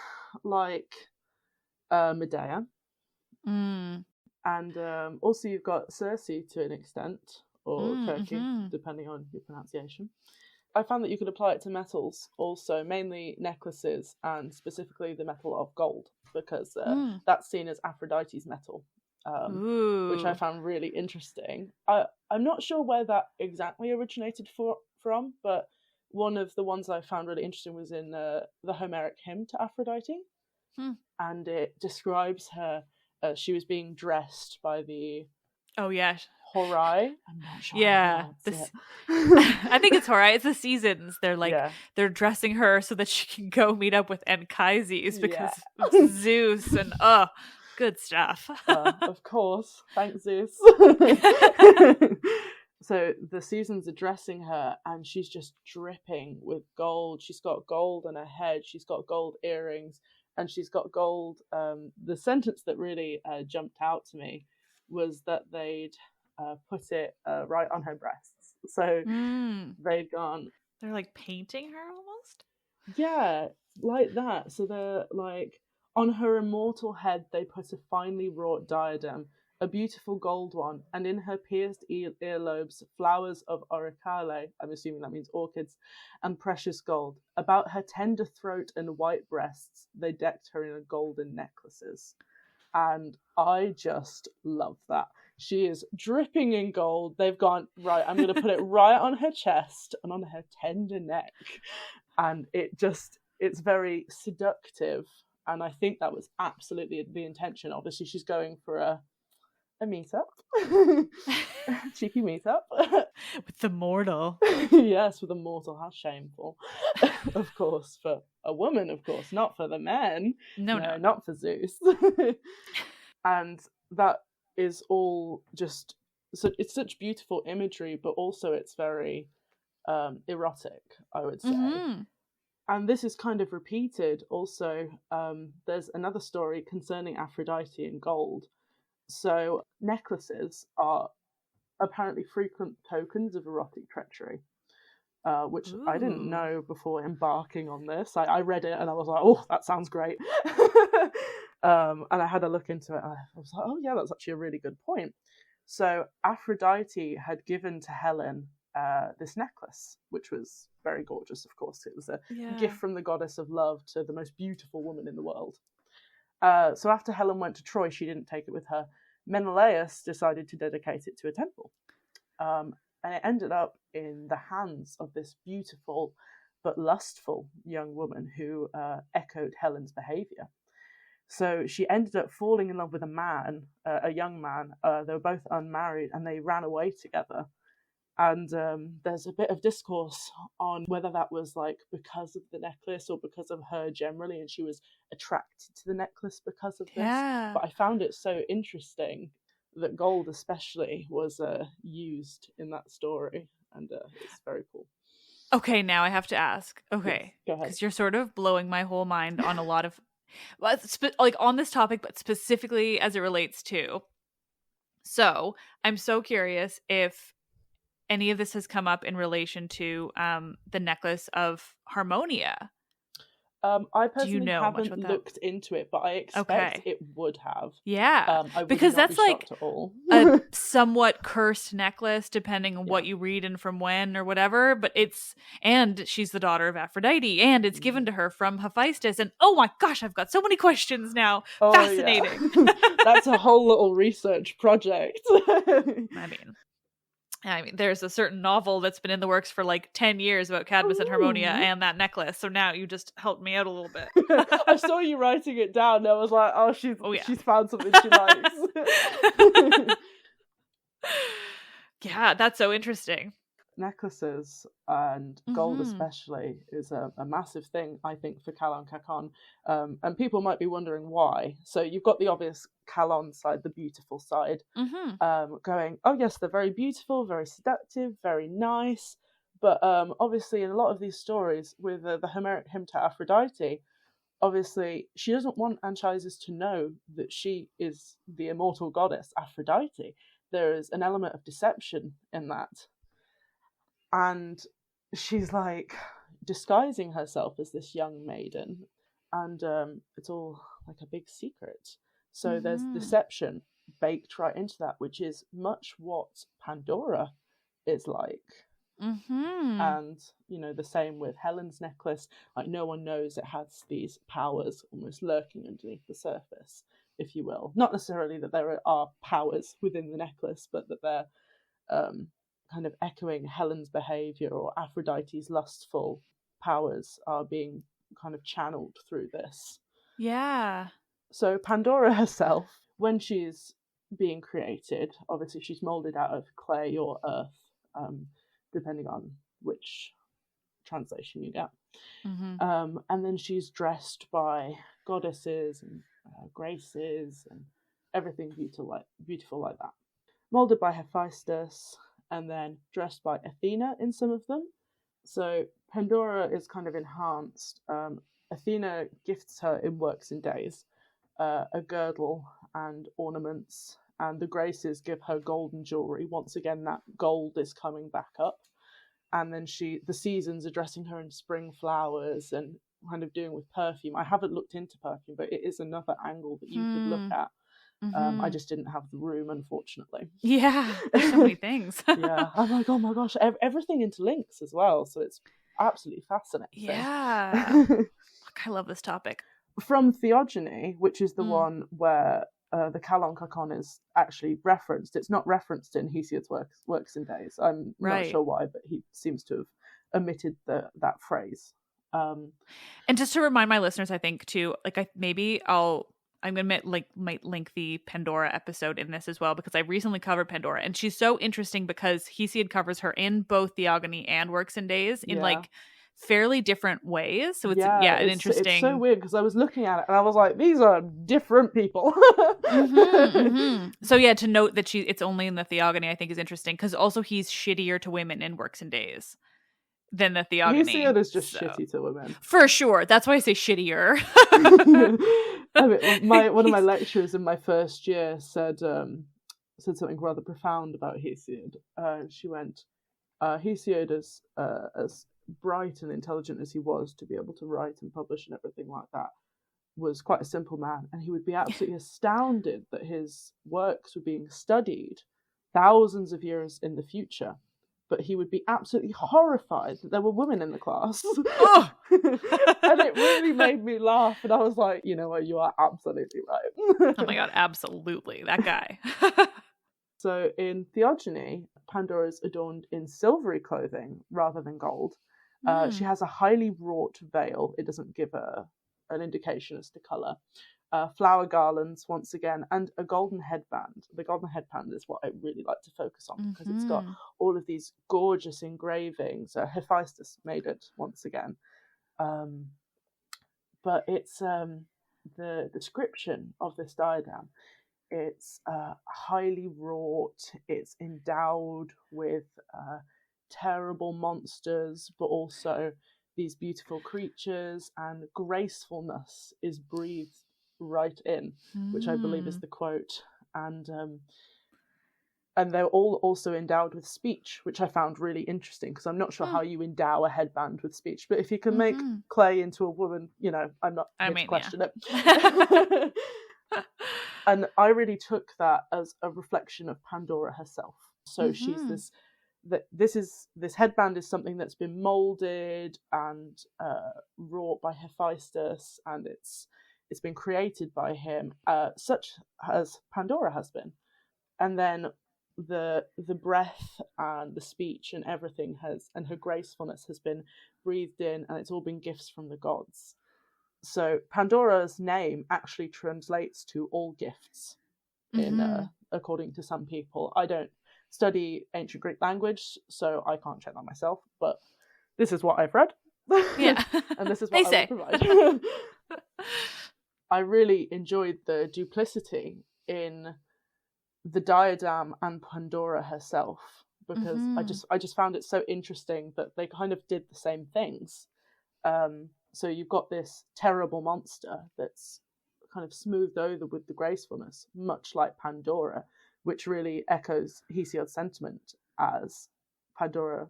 like Medea. And also you've got Circe to an extent, or Turkey, depending on your pronunciation. I found that you could apply it to metals also, mainly necklaces, and specifically the metal of gold, because that's seen as Aphrodite's metal, which I found really interesting. I'm not sure where that exactly originated from, but one of the ones I found really interesting was in the Homeric hymn to Aphrodite, and it describes her. She was being dressed by the Horai. I'm not sure. I think it's Horai. It's the seasons. They're like they're dressing her so that she can go meet up with Anchises because of Zeus and good stuff. Of course, thanks Zeus. So the seasons are dressing her, and she's just dripping with gold. She's got gold on her head. She's got gold earrings. And she's got gold. The sentence that really jumped out to me was that they'd put it right on her breasts. So they'd gone... They're like painting her almost? Yeah, like that. So they're like, on her immortal head, they put a finely wrought diadem, a beautiful gold one, and in her pierced earlobes, flowers of auricale, I'm assuming that means orchids, and precious gold. About her tender throat and white breasts, they decked her in golden necklaces. And I just love that. She is dripping in gold. They've gone, right, I'm going to put it right on her chest and on her tender neck. And it's very seductive. And I think that was absolutely the intention. Obviously, she's going for a meetup. Cheeky meetup. With the mortal. Yes, with a mortal. How shameful. Of course, for a woman, of course, not for the men. No, not for Zeus. And that is all just... So it's such beautiful imagery, but also it's very erotic, I would say. And this is kind of repeated also. There's another story concerning Aphrodite and gold. So necklaces are apparently frequent tokens of erotic treachery, which I didn't know before embarking on this. I read it and I was like, oh, that sounds great. And I had a look into it and I was like, oh yeah, that's actually a really good point. So Aphrodite had given to Helen this necklace, which was very gorgeous, of course. It was a gift from the goddess of love to the most beautiful woman in the world. So after Helen went to Troy, she didn't take it with her. Menelaus decided to dedicate it to a temple. And it ended up in the hands of this beautiful but lustful young woman who echoed Helen's behaviour. So she ended up falling in love with a young man. They were both unmarried and they ran away together. And there's a bit of discourse on whether that was like because of the necklace or because of her generally, and she was attracted to the necklace because of this. But I found it so interesting that gold especially was used in that story, and it's very cool. Okay, now I have to ask. Okay, yes, go ahead. Because you're sort of blowing my whole mind on a lot of, like on this topic, but specifically as it relates to. So I'm so curious if any of this has come up in relation to the necklace of Harmonia. I personally haven't looked into it, but I expect it would have. Yeah, because that's like a somewhat cursed necklace, depending on what you read and from when or whatever. But and she's the daughter of Aphrodite, and it's given to her from Hephaestus. And oh my gosh, I've got so many questions now. Fascinating. Yeah. That's a whole little research project. I mean, there's a certain novel that's been in the works for like 10 years about Cadmus and Harmonia and that necklace. So now you just helped me out a little bit. I saw you writing it down and I was like, she's found something she likes. Yeah, that's so interesting. Necklaces and gold especially is a massive thing, I think, for Calon Cacon. And people might be wondering why. So you've got the obvious Calon side, the beautiful side, going, oh yes, they're very beautiful, very seductive, very nice. But obviously in a lot of these stories with the Homeric hymn to Aphrodite, obviously she doesn't want Anchises to know that she is the immortal goddess Aphrodite. There is an element of deception in that. And she's like disguising herself as this young maiden, and it's all like a big secret. So there's deception baked right into that, which is much what Pandora is like. And the same with Helen's necklace. Like, no one knows it has these powers almost lurking underneath the surface, if you will. Not necessarily that there are powers within the necklace, but that they're kind of echoing Helen's behavior, or Aphrodite's lustful powers are being kind of channeled through this. Yeah. So Pandora herself, when she's being created, obviously she's molded out of clay or earth, depending on which translation you get. And then she's dressed by goddesses and graces and everything beautiful like that. Molded by Hephaestus, and then dressed by Athena in some of them. So Pandora is kind of enhanced. Athena gifts her in Works and Days a girdle and ornaments, and the Graces give her golden jewelry. Once again, that gold is coming back up. And then the seasons are dressing her in spring flowers and kind of doing with perfume. I haven't looked into perfume, but it is another angle that you could look at. I just didn't have the room, unfortunately. Yeah, there's so many things. Yeah, I'm like, oh my gosh, everything interlinks as well, so it's absolutely fascinating. Yeah. I love this topic. From Theogony, which is the one where the Calon Cacon is actually referenced, it's not referenced in Hesiod's Works and Days. I'm not sure why, but he seems to have omitted that phrase. And just to remind my listeners, I think too, like I'm gonna might link the Pandora episode in this as well, because I recently covered Pandora, and she's so interesting because Hesiod covers her in both Theogony and Works and Days in like fairly different ways. So it's an interesting. It's so weird because I was looking at it and I was like, these are different people. So yeah, to note that it's only in the Theogony, I think is interesting, because also he's shittier to women in Works and Days than the Theogony. Hesiod is just shitty to women. For sure. That's why I say shittier. I mean, one of my lecturers in my first year said something rather profound about Hesiod. She went, Hesiod, as bright and intelligent as he was to be able to write and publish and everything like that, was quite a simple man, and he would be absolutely astounded that his works were being studied thousands of years in the future. But he would be absolutely horrified that there were women in the class. Oh. And it really made me laugh. And I was like, you know what, you are absolutely right. Oh my God, absolutely. That guy. So in Theogony, Pandora is adorned in silvery clothing rather than gold. She has a highly wrought veil. It doesn't give an indication as to colour. Flower garlands, once again, and a golden headband. The golden headband is what I really like to focus on, because it's got all of these gorgeous engravings. Hephaestus made it once again. But it's the description of this diadem. It's highly wrought. It's endowed with terrible monsters, but also these beautiful creatures, and gracefulness is breathed right in, which I believe is the quote. And they're all also endowed with speech, which I found really interesting, because I'm not sure how you endow a headband with speech, but if you can make clay into a woman, I'm not going to question it. And I really took that as a reflection of Pandora herself. So she's this headband is something that's been molded and wrought by Hephaestus, and it's been created by him, such as Pandora has been. And then the breath and the speech and everything and her gracefulness has been breathed in, and it's all been gifts from the gods. So Pandora's name actually translates to all gifts in according to some people. I don't study ancient Greek language, so I can't check that myself, but this is what I've read. Yeah. And this is They what I say. will provide. I really enjoyed the duplicity in the diadem and Pandora herself, because I just found it so interesting that they kind of did the same things. So you've got this terrible monster that's kind of smoothed over with the gracefulness, much like Pandora, which really echoes Hesiod's sentiment as Pandora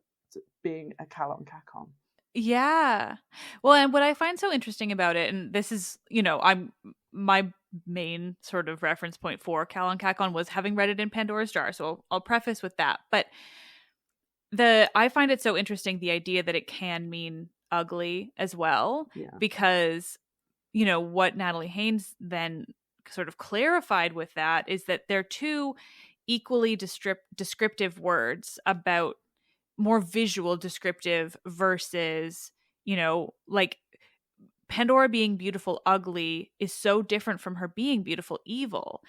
being a Kalon Kakon. Yeah. Well, and what I find so interesting about it, and this is, I'm my main sort of reference point for Kalon Kakon was having read it in Pandora's Jar, so I'll preface with that. But I find it so interesting, the idea that it can mean ugly as well, because what Natalie Haynes then sort of clarified with that is that they're two equally descriptive words about more visual descriptive versus, like Pandora being beautiful ugly is so different from her being beautiful evil.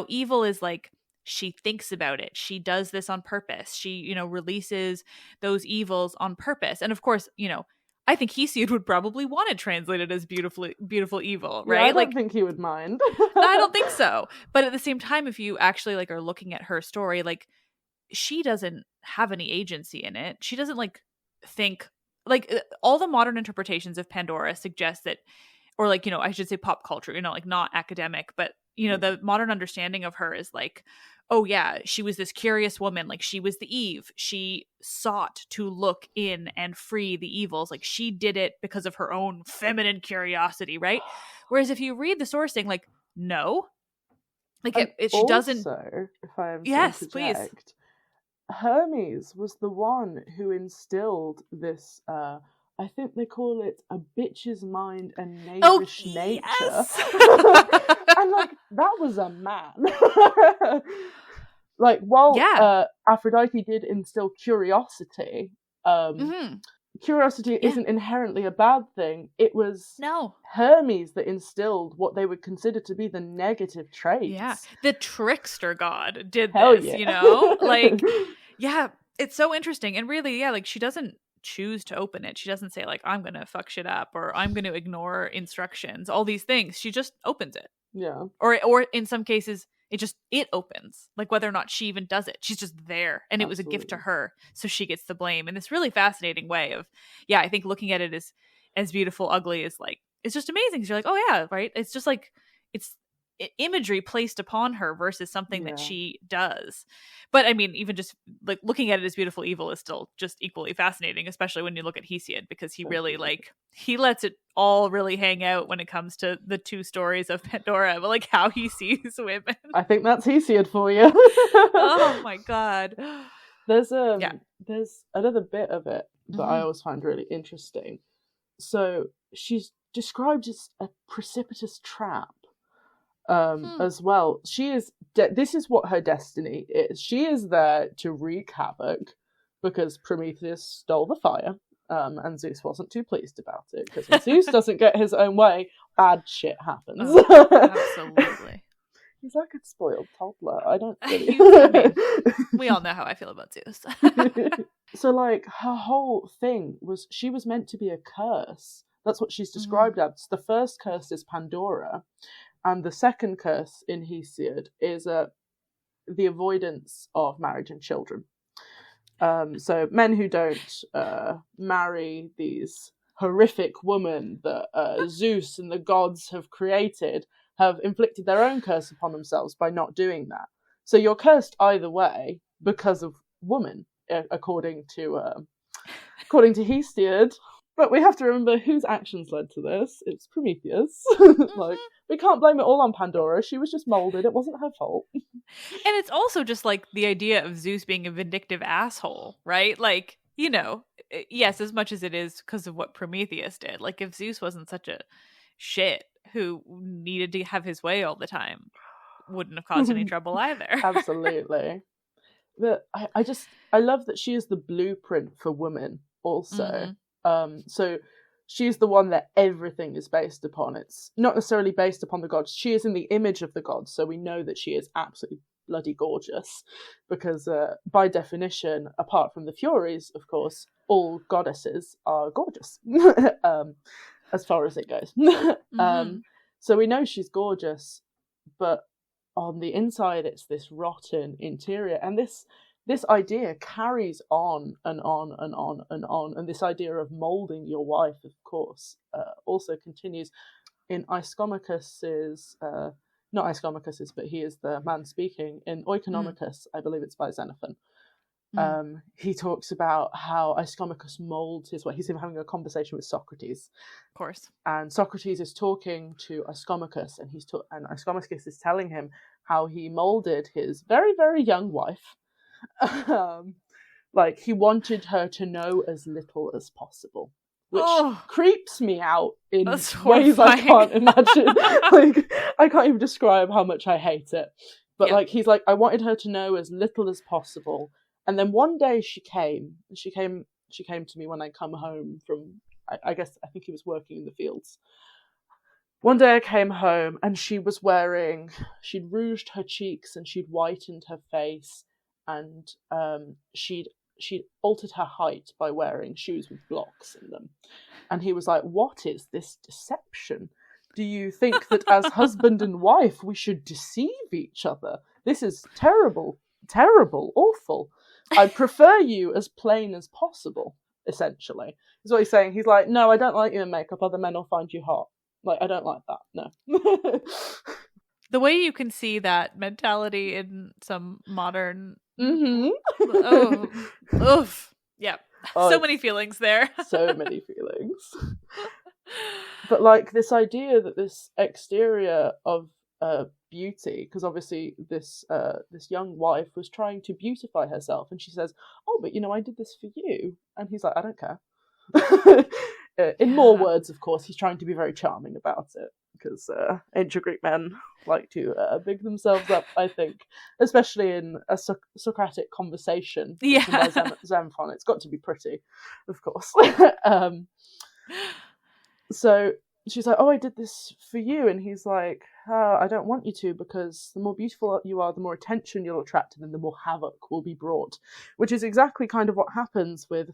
Evil is like, she thinks about it, she does this on purpose, she releases those evils on purpose. And of course, I think Hesiod would probably want it translated as beautiful evil, right? I don't think he would mind. I don't think so. But at the same time, if you actually are looking at her story, she doesn't have any agency in it. She doesn't think all the modern interpretations of Pandora suggest that, or I should say pop culture, not academic, but the modern understanding of her is oh yeah, she was this curious woman, she was the Eve. She sought to look in and free the evils. She did it because of her own feminine curiosity, right? Whereas if you read the sourcing, no. She doesn't. If I am yes, please. Hermes was the one who instilled this, I think they call it a bitch's mind and knavish nature. Yes! And that was a man. While Aphrodite did instill curiosity, curiosity isn't inherently a bad thing. It was Hermes that instilled what they would consider to be the negative traits. Yeah, the trickster god did Hell this, yeah. Yeah, it's so interesting. And really, she doesn't choose to open it. She doesn't say I'm gonna fuck shit up or I'm gonna ignore instructions, all these things. She just opens it. Yeah. Or in some cases it opens, whether or not she even does it, she's just there, and it was a gift to her, so she gets the blame in this really fascinating way of I think looking at it as beautiful ugly is it's just amazing, because you're oh yeah, right, it's just it's imagery placed upon her versus something that she does. But I mean, even just looking at it as beautiful evil is still just equally fascinating, especially when you look at Hesiod, because he really he lets it all really hang out when it comes to the two stories of Pandora, but how he sees women. I think that's Hesiod for you. Oh my god. There's another bit of it that I always find really interesting. So she's described as a precipitous trap. As well, she is this is what her destiny is. She is there to wreak havoc because Prometheus stole the fire, and Zeus wasn't too pleased about it, because when Zeus doesn't get his own way, bad shit happens. Absolutely. He's like a spoiled toddler. I don't really... we all know how I feel about Zeus. So her whole thing was she was meant to be a curse. That's what she's described as. The first curse is Pandora, and the second curse in Hesiod is the avoidance of marriage and children. So men who don't marry these horrific women that Zeus and the gods have created have inflicted their own curse upon themselves by not doing that. So you're cursed either way because of woman, according to Hesiod. But we have to remember whose actions led to this. It's Prometheus. We can't blame it all on Pandora. She was just molded. It wasn't her fault. And it's also just the idea of Zeus being a vindictive asshole, right? Yes, as much as it is because of what Prometheus did. If Zeus wasn't such a shit who needed to have his way all the time, wouldn't have caused any trouble either. Absolutely. But I love that she is the blueprint for women also. So she's the one that everything is based upon. It's not necessarily based upon the gods. She is in the image of the gods, so we know that she is absolutely bloody gorgeous, because by definition, apart from the Furies, of course, all goddesses are gorgeous, as far as it goes. So we know she's gorgeous, but on the inside, it's this rotten interior, and this idea carries on and on and on and on, and this idea of moulding your wife, of course, also continues in Ischomachus's, not Ischomachus's, but he is the man speaking, in Oikonomachus, I believe it's by Xenophon. He talks about how Ischomachus moulds his wife. He's having a conversation with Socrates. Of course. And Socrates is talking to Ischomachus, and and Ischomachus is telling him how he moulded his very, very young wife. Like, he wanted her to know as little as possible, which creeps me out in ways I can't imagine. Like, I can't even describe how much I hate it. But like, he's like, I wanted her to know as little as possible. And then one day she came to me when I come home from, I think he was working in the fields. One day I came home and she'd rouged her cheeks and she'd whitened her face, and she'd altered her height by wearing shoes with blocks in them. And he was like, what is this deception? Do you think that as husband and wife we should deceive each other? This is terrible, terrible, awful. I prefer you as plain as possible, essentially. Is what he's saying. He's like, no, I don't like you in makeup. Other men will find you hot. Like, I don't like that. No. The way you can see that mentality in some modern... Yeah. So many feelings there. So many feelings. But like, this idea that this exterior of beauty, because obviously this young wife was trying to beautify herself, and she says, oh, but I did this for you. And he's like, I don't care. In more words, of course, he's trying to be very charming about it, because ancient Greek men like to big themselves up, I think, especially in a Socratic conversation. By Xenophon. It's got to be pretty, of course. So she's like, oh, I did this for you. And he's like, oh, I don't want you to, because the more beautiful you are, the more attention you'll attract, and then the more havoc will be brought, which is exactly kind of what happens with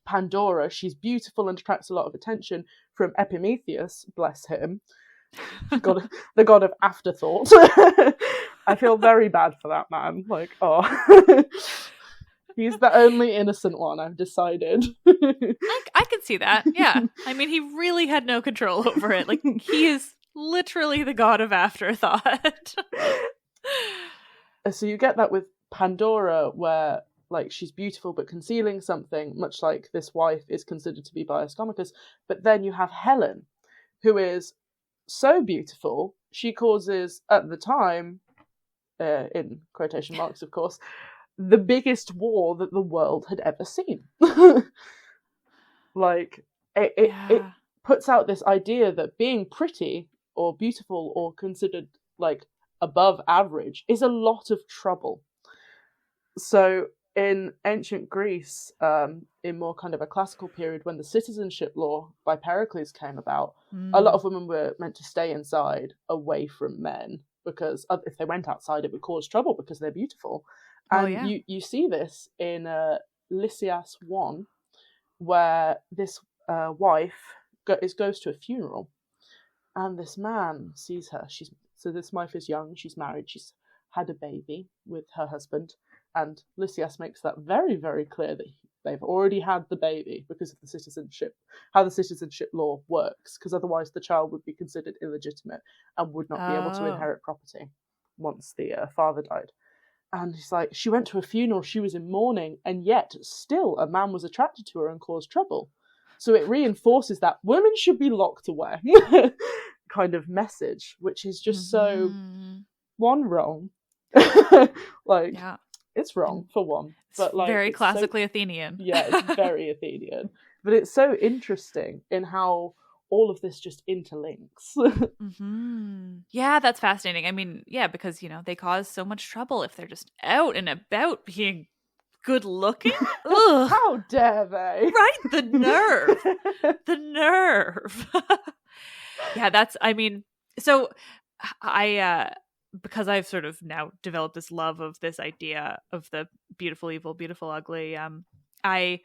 Pandora. She's beautiful and attracts a lot of attention from Epimetheus, bless him, the god of afterthought. I feel very bad for that man. Like, he's the only innocent one, I've decided. I can see that, yeah. I mean, he really had no control over it. Like, he is literally the god of afterthought. So you get that with Pandora, where like, she's beautiful but concealing something, much like this wife is considered to be by Ischomachus. But then you have Helen, who is so beautiful, she causes, at the time, in quotation marks, of course, the biggest war that the world had ever seen. Like, it puts out this idea that being pretty or beautiful or considered, like, above average is a lot of trouble. So in ancient Greece, in more kind of a classical period, when the citizenship law by Pericles came about, a lot of women were meant to stay inside, away from men, because if they went outside, it would cause trouble because they're beautiful. And you see this in Lysias 1, where this wife goes to a funeral, and this man sees her. So this wife is young, she's married, she's had a baby with her husband, and Lysias makes that very, very clear that they've already had the baby because of the citizenship, how the citizenship law works, because otherwise the child would be considered illegitimate and would not be able to inherit property once the father died. And he's like, she went to a funeral, she was in mourning, and yet still a man was attracted to her and caused trouble. So it reinforces that women should be locked away kind of message, which is just so, wrong. Like, it's wrong for one. But like, very classically Athenian. Yeah, it's very Athenian. But it's so interesting in how all of this just interlinks. Yeah, that's fascinating. I mean, because, they cause so much trouble if they're just out and about being good looking. Ugh. How dare they? Right? The nerve. The nerve. Yeah, so I because I've sort of now developed this love of this idea of the beautiful evil, beautiful ugly, I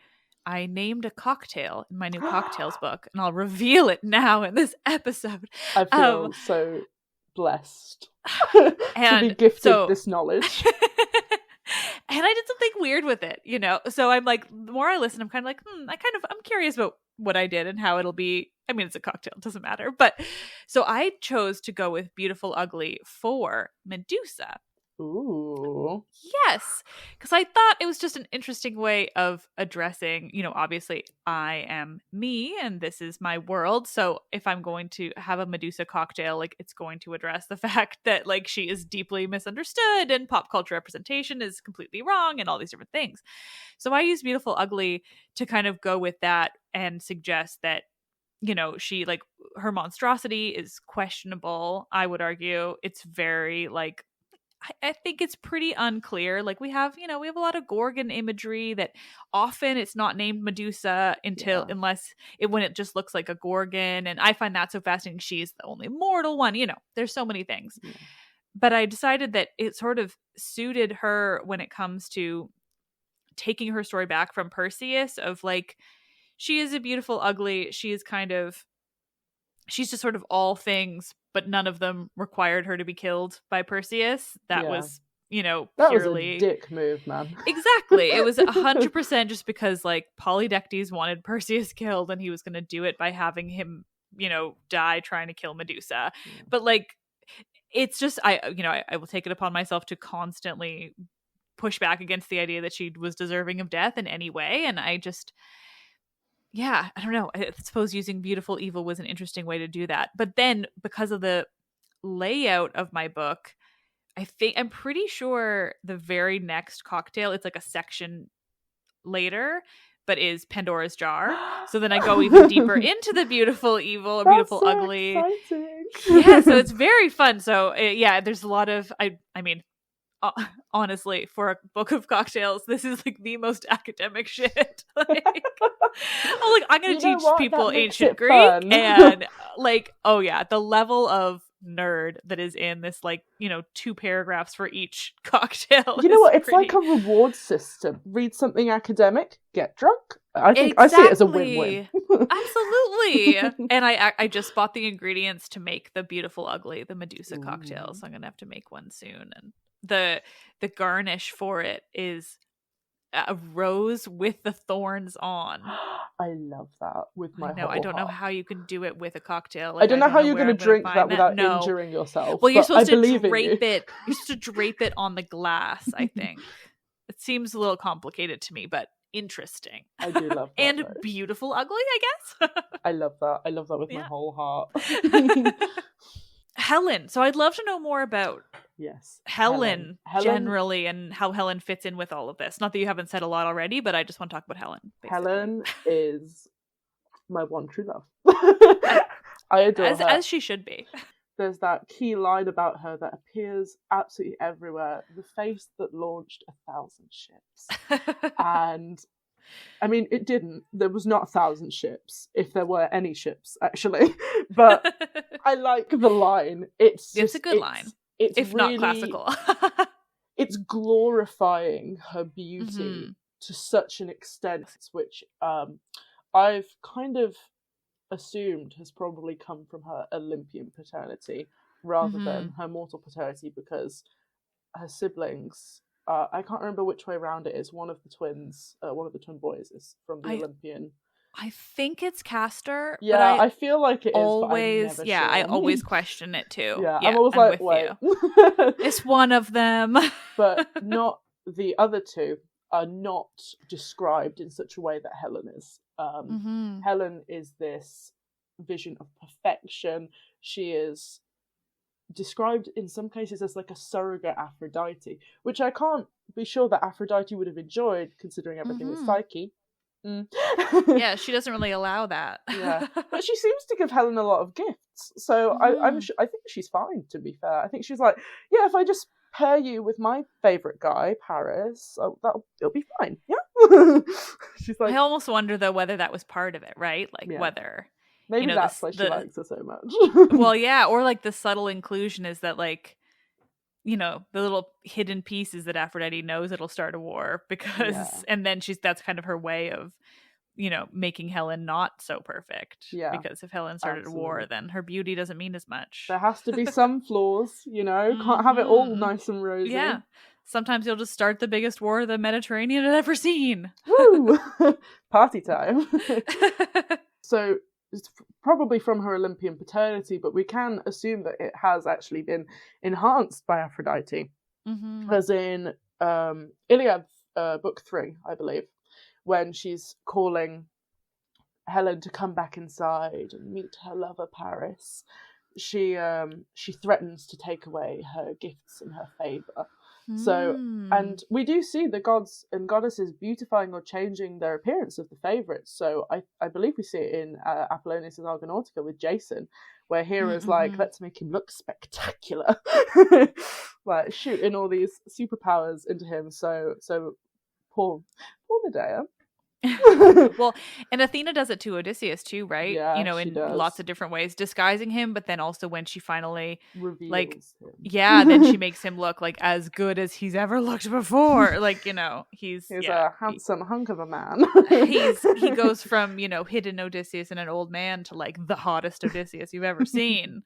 named a cocktail in my new cocktails book, and I'll reveal it now in this episode. I feel so blessed to be gifted this knowledge. And I did something weird with it, you know? So I'm like, the more I listen, I'm kind of like, I'm curious about what I did and how it'll be. I mean, it's a cocktail, it doesn't matter. But so I chose to go with beautiful ugly for Medusa. Ooh. Yes, because I thought it was just an interesting way of addressing, you know, obviously I am me and this is my world. So if I'm going to have a Medusa cocktail, like it's going to address the fact that like she is deeply misunderstood and pop culture representation is completely wrong and all these different things. So I use beautiful ugly to kind of go with that and suggest that, you know, she like her monstrosity is questionable. I would argue it's very like, I think it's pretty unclear. Like we have a lot of Gorgon imagery that often it's not named Medusa unless when it just looks like a Gorgon. And I find that so fascinating. She's the only mortal one, you know, there's so many things. Yeah. But I decided that it sort of suited her when it comes to taking her story back from Perseus of like, she is a beautiful ugly. She's just sort of all things, but none of them required her to be killed by Perseus. That was, you know, that purely... was a dick move, man. Exactly. It was 100% just because, like, Polydectes wanted Perseus killed, and he was going to do it by having him, you know, die trying to kill Medusa. Yeah. But, like, it's just, I will take it upon myself to constantly push back against the idea that she was deserving of death in any way, and I just... Yeah, I don't know. I suppose using beautiful evil was an interesting way to do that. But then because of the layout of my book, I'm pretty sure the very next cocktail, it's like a section later, but is Pandora's Jar. So then I go even deeper into the beautiful evil or beautiful so ugly. Exciting. Yeah, so it's very fun. So yeah, there's a lot of, I mean, honestly, for a book of cocktails, this is like the most academic shit. Like, I'm gonna teach people ancient Greek and like, oh yeah, the level of nerd that is in this, like, you know, 2 paragraphs for each cocktail. You know what? It's like a reward system. Read something academic, get drunk. I think I see it as a win-win. Absolutely. And I just bought the ingredients to make the beautiful ugly, the Medusa cocktail, so I'm gonna have to make one soon. And the garnish for it is a rose with the thorns on. I love that with my whole I don't know heart. how you can do it with a cocktail. Like, I don't know how you're going to drink that without injuring yourself. Well, you're supposed to drape it. You're supposed to drape it on the glass, I think. It seems a little complicated to me, but interesting. I do love that. And though. Beautiful ugly, I guess. I love that. I love that with my whole heart. Helen. So I'd love to know more about Helen generally and how Helen fits in with all of this. Not that you haven't said a lot already, but I just want to talk about Helen. Basically. Helen is my one true love. I adore her. As she should be. There's that key line about her that appears absolutely everywhere. The face that launched 1,000 ships. And I mean, it didn't. There was not 1,000 ships, if there were any ships, actually. But I like the line. It's a good line. It's if really, not classical. It's glorifying her beauty to such an extent, which I've kind of assumed has probably come from her Olympian paternity rather than her mortal paternity, because her siblings... I can't remember which way around it is. One of the twin boys is from the Olympian. I think it's Castor. Yeah, I feel like it is. Always, but I always question it too. Yeah, I'm always like, wait. It's one of them. But not the other two are not described in such a way that Helen is. Helen is this vision of perfection. She is described in some cases as like a surrogate Aphrodite, which I can't be sure that Aphrodite would have enjoyed, considering everything with Psyche. Yeah, she doesn't really allow that. Yeah, but she seems to give Helen a lot of gifts, so I think she's fine, to be fair. I think she's like, yeah, if I just pair you with my favourite guy, Paris, it'll be fine. Yeah. She's like, I almost wonder though whether that was part of it, right? Like whether maybe that's why she likes her so much. Well, yeah, or like the subtle inclusion is that like you know, the little hidden pieces that Aphrodite knows it'll start a war because, and then that's kind of her way of, you know, making Helen not so perfect. Yeah, because if Helen started a war, then her beauty doesn't mean as much. There has to be some flaws, you know, can't have it all nice and rosy. Yeah. Sometimes you'll just start the biggest war the Mediterranean had ever seen. Woo! Party time. So it's probably from her Olympian paternity, but we can assume that it has actually been enhanced by Aphrodite. As in Iliad book 3, I believe, when she's calling Helen to come back inside and meet her lover Paris. She threatens to take away her gifts in her favour. So, and we do see the gods and goddesses beautifying or changing their appearance of the favourites. So I believe we see it in Apollonius' Argonautica with Jason, where Hera's like, let's make him look spectacular. Like shooting all these superpowers into him. So poor Medea. Well, and Athena does it to Odysseus too, right? Yeah, you know, she in does. lots of different ways, disguising him, but then also when she finally reveals him. Yeah, then she makes him look like as good as he's ever looked before. Like, you know, he's a handsome hunk of a man. he goes from, you know, hidden Odysseus and an old man to like the hottest Odysseus you've ever seen.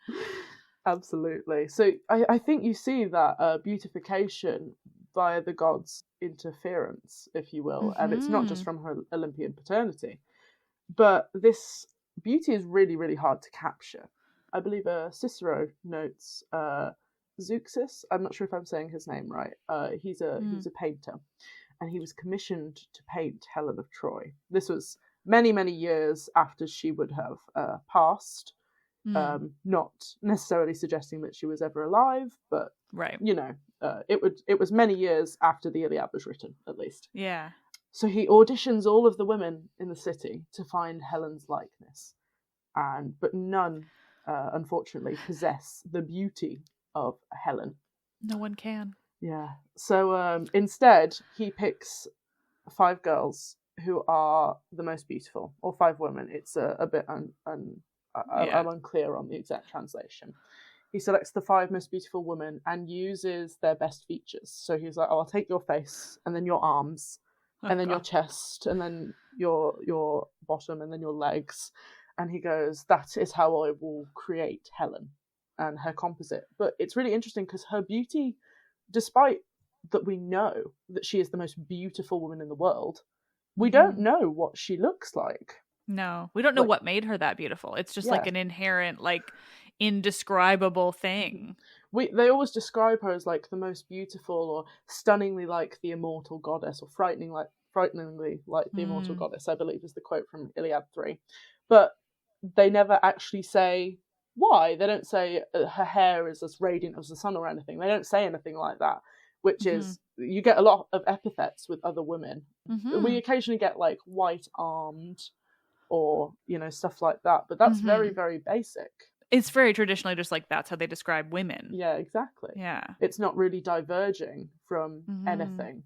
Absolutely. So I think you see that beautification via the gods' interference, if you will, and it's not just from her Olympian paternity. But this beauty is really, really hard to capture. I believe Cicero notes Zeuxis. I'm not sure if I'm saying his name right. He's a painter, and he was commissioned to paint Helen of Troy. This was many, many years after she would have passed. Not necessarily suggesting that she was ever alive, but you know, it was many years after the Iliad was written, at least. Yeah. So he auditions all of the women in the city to find Helen's likeness, but none, unfortunately, possess the beauty of Helen. No one can. Yeah. So instead, he picks 5 girls who are the most beautiful, or 5 women. It's a bit I'm unclear on the exact translation. He selects the 5 most beautiful women and uses their best features. So he's like, I'll take your face, and then your arms, and then your chest, and then your bottom, and then your legs. And he goes, that is how I will create Helen and her composite. But it's really interesting because her beauty, despite that we know that she is the most beautiful woman in the world, we don't know what she looks like. No, we don't know what made her that beautiful. It's just like an inherent, like, indescribable thing. They always describe her as like the most beautiful, or stunningly like the immortal goddess, or frighteningly like the immortal goddess, I believe is the quote from Iliad 3. But they never actually say why. They don't say her hair is as radiant as the sun or anything. They don't say anything like that, which is, you get a lot of epithets with other women. We occasionally get like white-armed, or, you know, stuff like that. But that's very, very basic. It's very traditionally just like that's how they describe women. Yeah, exactly. Yeah. It's not really diverging from anything.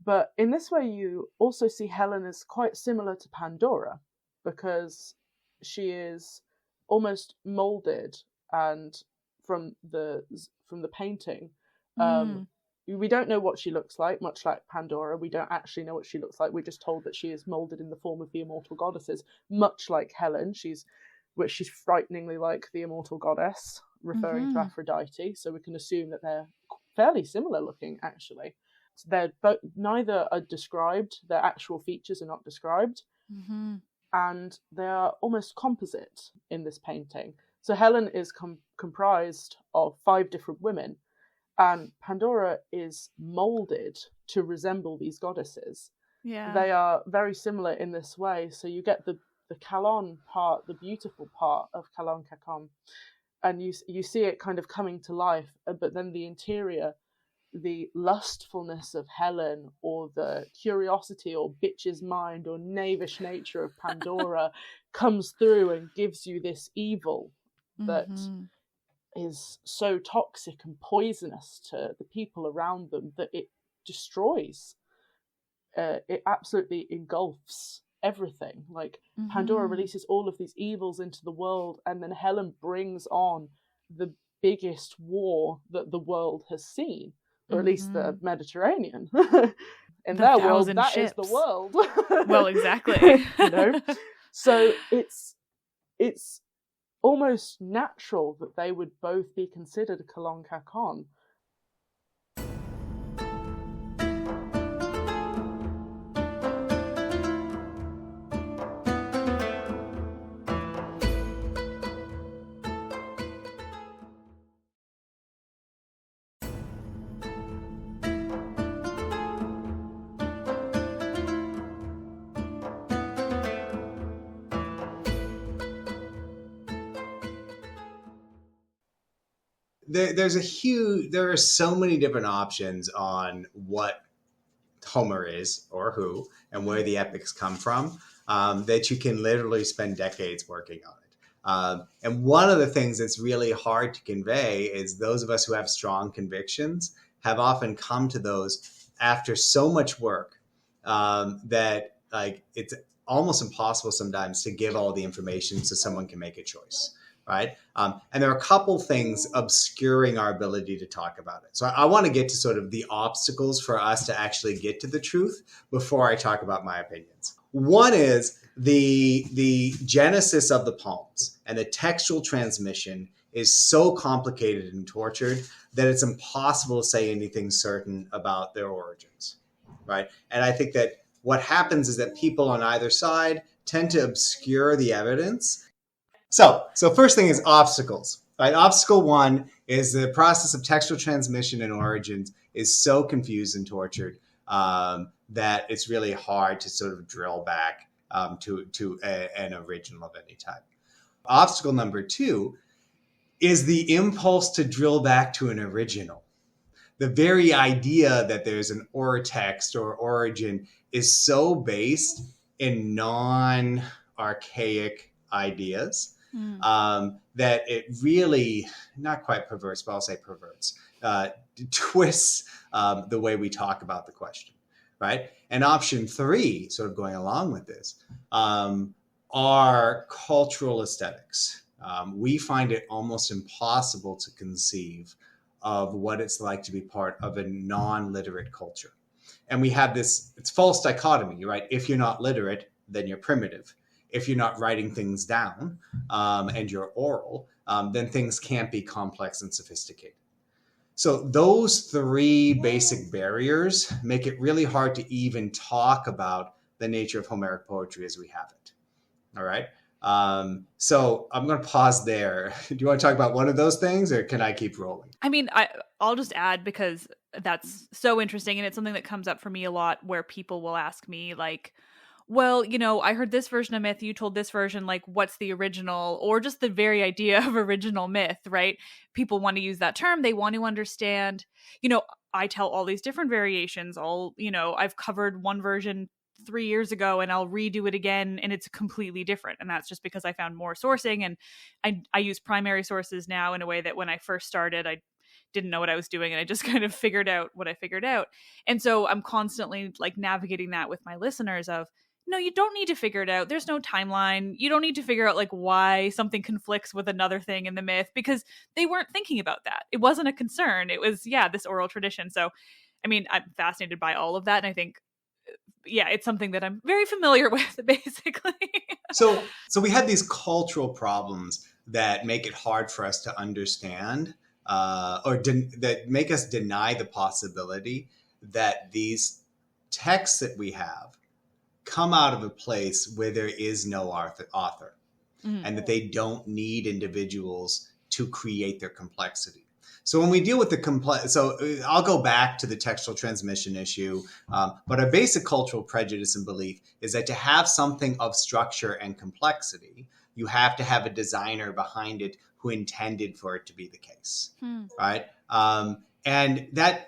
But in this way, you also see Helen as quite similar to Pandora, because she is almost molded, and from the painting, we don't know what she looks like, much like Pandora. We don't actually know what she looks like. We're just told that she is molded in the form of the immortal goddesses, much like Helen. She's frighteningly like the immortal goddess, referring to Aphrodite. So we can assume that they're fairly similar looking, actually. So they're neither are described. Their actual features are not described. And they are almost composite in this painting. So Helen is comprised of 5 different women, and Pandora is molded to resemble these goddesses. Yeah. They are very similar in this way. So you get the Kalon part, the beautiful part of Kalon Kakom, and you see it kind of coming to life, but then the interior, the lustfulness of Helen, or the curiosity or bitch's mind or knavish nature of Pandora comes through and gives you this evil that is so toxic and poisonous to the people around them that it destroys. It absolutely engulfs everything. Like, Pandora releases all of these evils into the world, and then Helen brings on the biggest war that the world has seen, or at least the Mediterranean. In their world, that is the world. Well, exactly. So it's almost natural that they would both be considered Kalon Kakon. There are so many different options on what Homer is or who and where the epics come from, that you can literally spend decades working on it. And one of the things that's really hard to convey is those of us who have strong convictions have often come to those after so much work that like it's almost impossible sometimes to give all the information so someone can make a choice. Right. And there are a couple things obscuring our ability to talk about it. So I want to get to sort of the obstacles for us to actually get to the truth before I talk about my opinions. One is the genesis of the poems and the textual transmission is so complicated and tortured that it's impossible to say anything certain about their origins. Right. And I think that what happens is that people on either side tend to obscure the evidence. So first thing is obstacles, right? Obstacle one is the process of textual transmission and origins is so confused and tortured that it's really hard to sort of drill back to an original of any type. Obstacle number two is the impulse to drill back to an original. The very idea that there's an text or origin is so based in non-archaic ideas that it really, not quite perverse, but I'll say perverts, twists the way we talk about the question, right? And option three, sort of going along with this, are cultural aesthetics. We find it almost impossible to conceive of what it's like to be part of a non-literate culture. And we have this, it's false dichotomy, right? If you're not literate, then you're primitive. If you're not writing things down and you're oral, then things can't be complex and sophisticated. So those three basic barriers make it really hard to even talk about the nature of Homeric poetry as we have it. All right. So I'm going to pause there. Do you want to talk about one of those things or can I keep rolling? I mean, I'll just add because that's so interesting. And it's something that comes up for me a lot where people will ask me like, well, I heard this version of myth, you told this version, like, what's the original, or just the very idea of original myth, right? People want to use that term. They want to understand, I tell all these different variations. I've covered one version 3 years ago and I'll redo it again and it's completely different. And that's just because I found more sourcing and I use primary sources now in a way that when I first started, I didn't know what I was doing and I just kind of figured out what I figured out. And so I'm constantly like navigating that with my listeners of, no, you don't need to figure it out. There's no timeline. You don't need to figure out like why something conflicts with another thing in the myth because they weren't thinking about that. It wasn't a concern. It was, this oral tradition. So, I mean, I'm fascinated by all of that. And I think, it's something that I'm very familiar with, basically. So we have these cultural problems that make it hard for us to understand that make us deny the possibility that these texts that we have come out of a place where there is no author and that they don't need individuals to create their complexity. So when we deal with so I'll go back to the textual transmission issue, but our basic cultural prejudice and belief is that to have something of structure and complexity, you have to have a designer behind it who intended for it to be the case, right? And that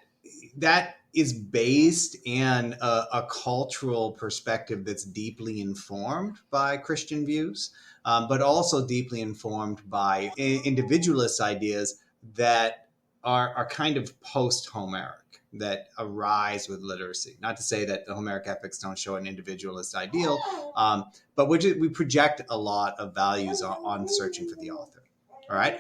is based in a cultural perspective that's deeply informed by Christian views, but also deeply informed by individualist ideas that are kind of post-Homeric, that arise with literacy. Not to say that the Homeric epics don't show an individualist ideal, but we project a lot of values on searching for the author. All right.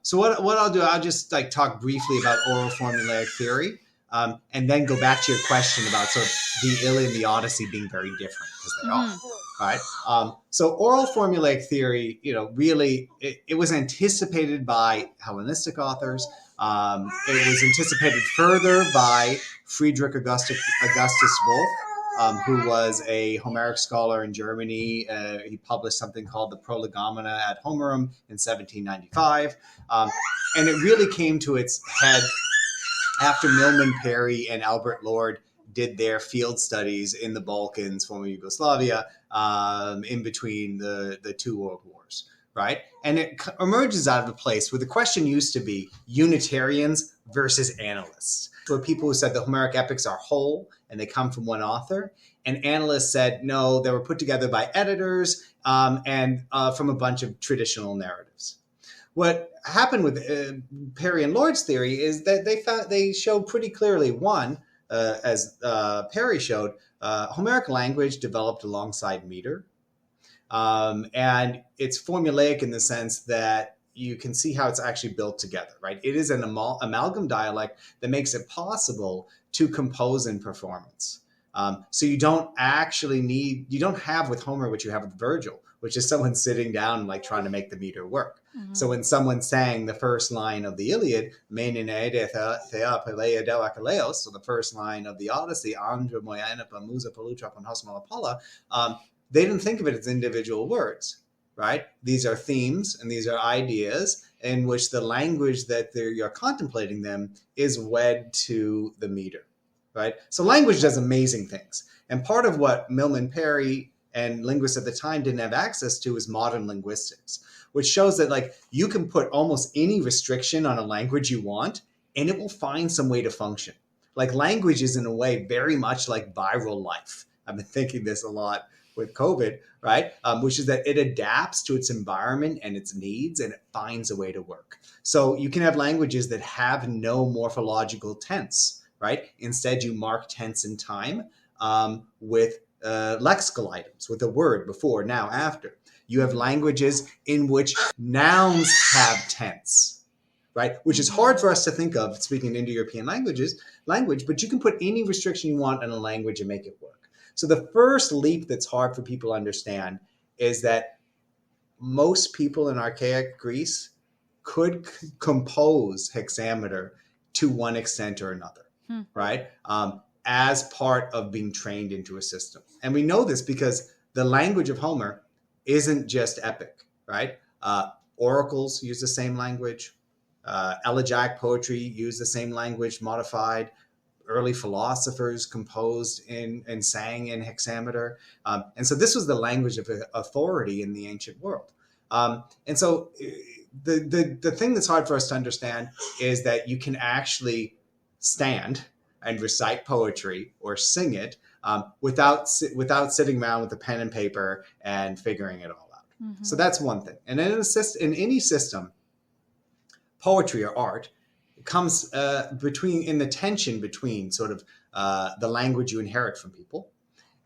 So what I'll do, I'll just like talk briefly about oral formulaic theory, and then go back to your question about sort of the Iliad and the Odyssey being very different, because they are. All right. So oral formulaic theory, really, it was anticipated by Hellenistic authors. It was anticipated further by Friedrich Augustus Wolff, who was a Homeric scholar in Germany. He published something called the Prolegomena ad Homerum in 1795. And it really came to its head after Milman Parry and Albert Lord did their field studies in the Balkans, former Yugoslavia, in between the two world wars, right? And it emerges out of a place where the question used to be Unitarians versus analysts, where people who said the Homeric epics are whole and they come from one author, and analysts said, no, they were put together by editors and from a bunch of traditional narratives. What happened with Parry and Lord's theory is that they showed pretty clearly, one, as Parry showed, Homeric language developed alongside meter. And it's formulaic in the sense that you can see how it's actually built together, right? It is an amalgam dialect that makes it possible to compose in performance. So you don't have with Homer what you have with Virgil, which is someone sitting down like trying to make the meter work. Mm-hmm. So when someone sang the first line of the Iliad, so the first line of the Odyssey, they didn't think of it as individual words, right? These are themes and these are ideas in which the language that you're contemplating them is wed to the meter, right? So language does amazing things. And part of what Milman Parry and linguists at the time didn't have access to is modern linguistics, which shows that like you can put almost any restriction on a language you want and it will find some way to function. Like language is in a way very much like viral life. I've been thinking this a lot with COVID, right? Which is that it adapts to its environment and its needs and it finds a way to work. So you can have languages that have no morphological tense, right? Instead, you mark tense in time with lexical items, with a word before, now, after. You have languages in which nouns have tense, right? Which is hard for us to think of speaking Indo-European language, but you can put any restriction you want in a language and make it work. So the first leap that's hard for people to understand is that most people in archaic Greece could compose hexameter to one extent or another, right? As part of being trained into a system. And we know this because the language of Homer isn't just epic, right? Oracles use the same language. Elegiac poetry use the same language, modified. Early philosophers composed and sang in hexameter. And so this was the language of authority in the ancient world. And so the thing that's hard for us to understand is that you can actually stand and recite poetry or sing it without sitting around with a pen and paper and figuring it all out. Mm-hmm. So that's one thing. And in any system, poetry or art comes in the tension between sort of the language you inherit from people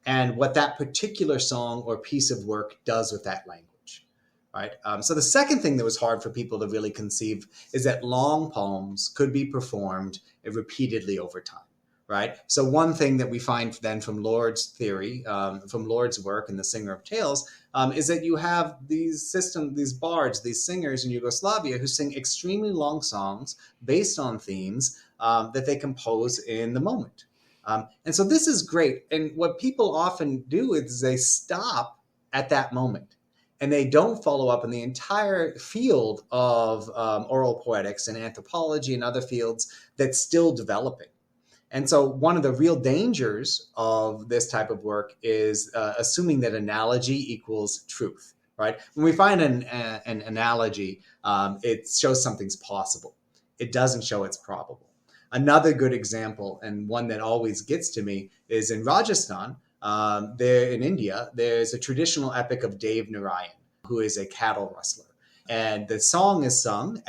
and what that particular song or piece of work does with that language, right? So the second thing that was hard for people to really conceive is that long poems could be performed repeatedly over time, right? So one thing that we find then from Lord's theory, from Lord's work in The Singer of Tales, is that you have these bards, these singers in Yugoslavia who sing extremely long songs based on themes that they compose in the moment. And so this is great. And what people often do is they stop at that moment and they don't follow up in the entire field of oral poetics and anthropology and other fields that's still developing. And so one of the real dangers of this type of work is assuming that analogy equals truth, right? When we find an analogy, it shows something's possible. It doesn't show it's probable. Another good example, and one that always gets to me, is in Rajasthan, there in India, there's a traditional epic of Dev Narayan, who is a cattle rustler. And the song is sung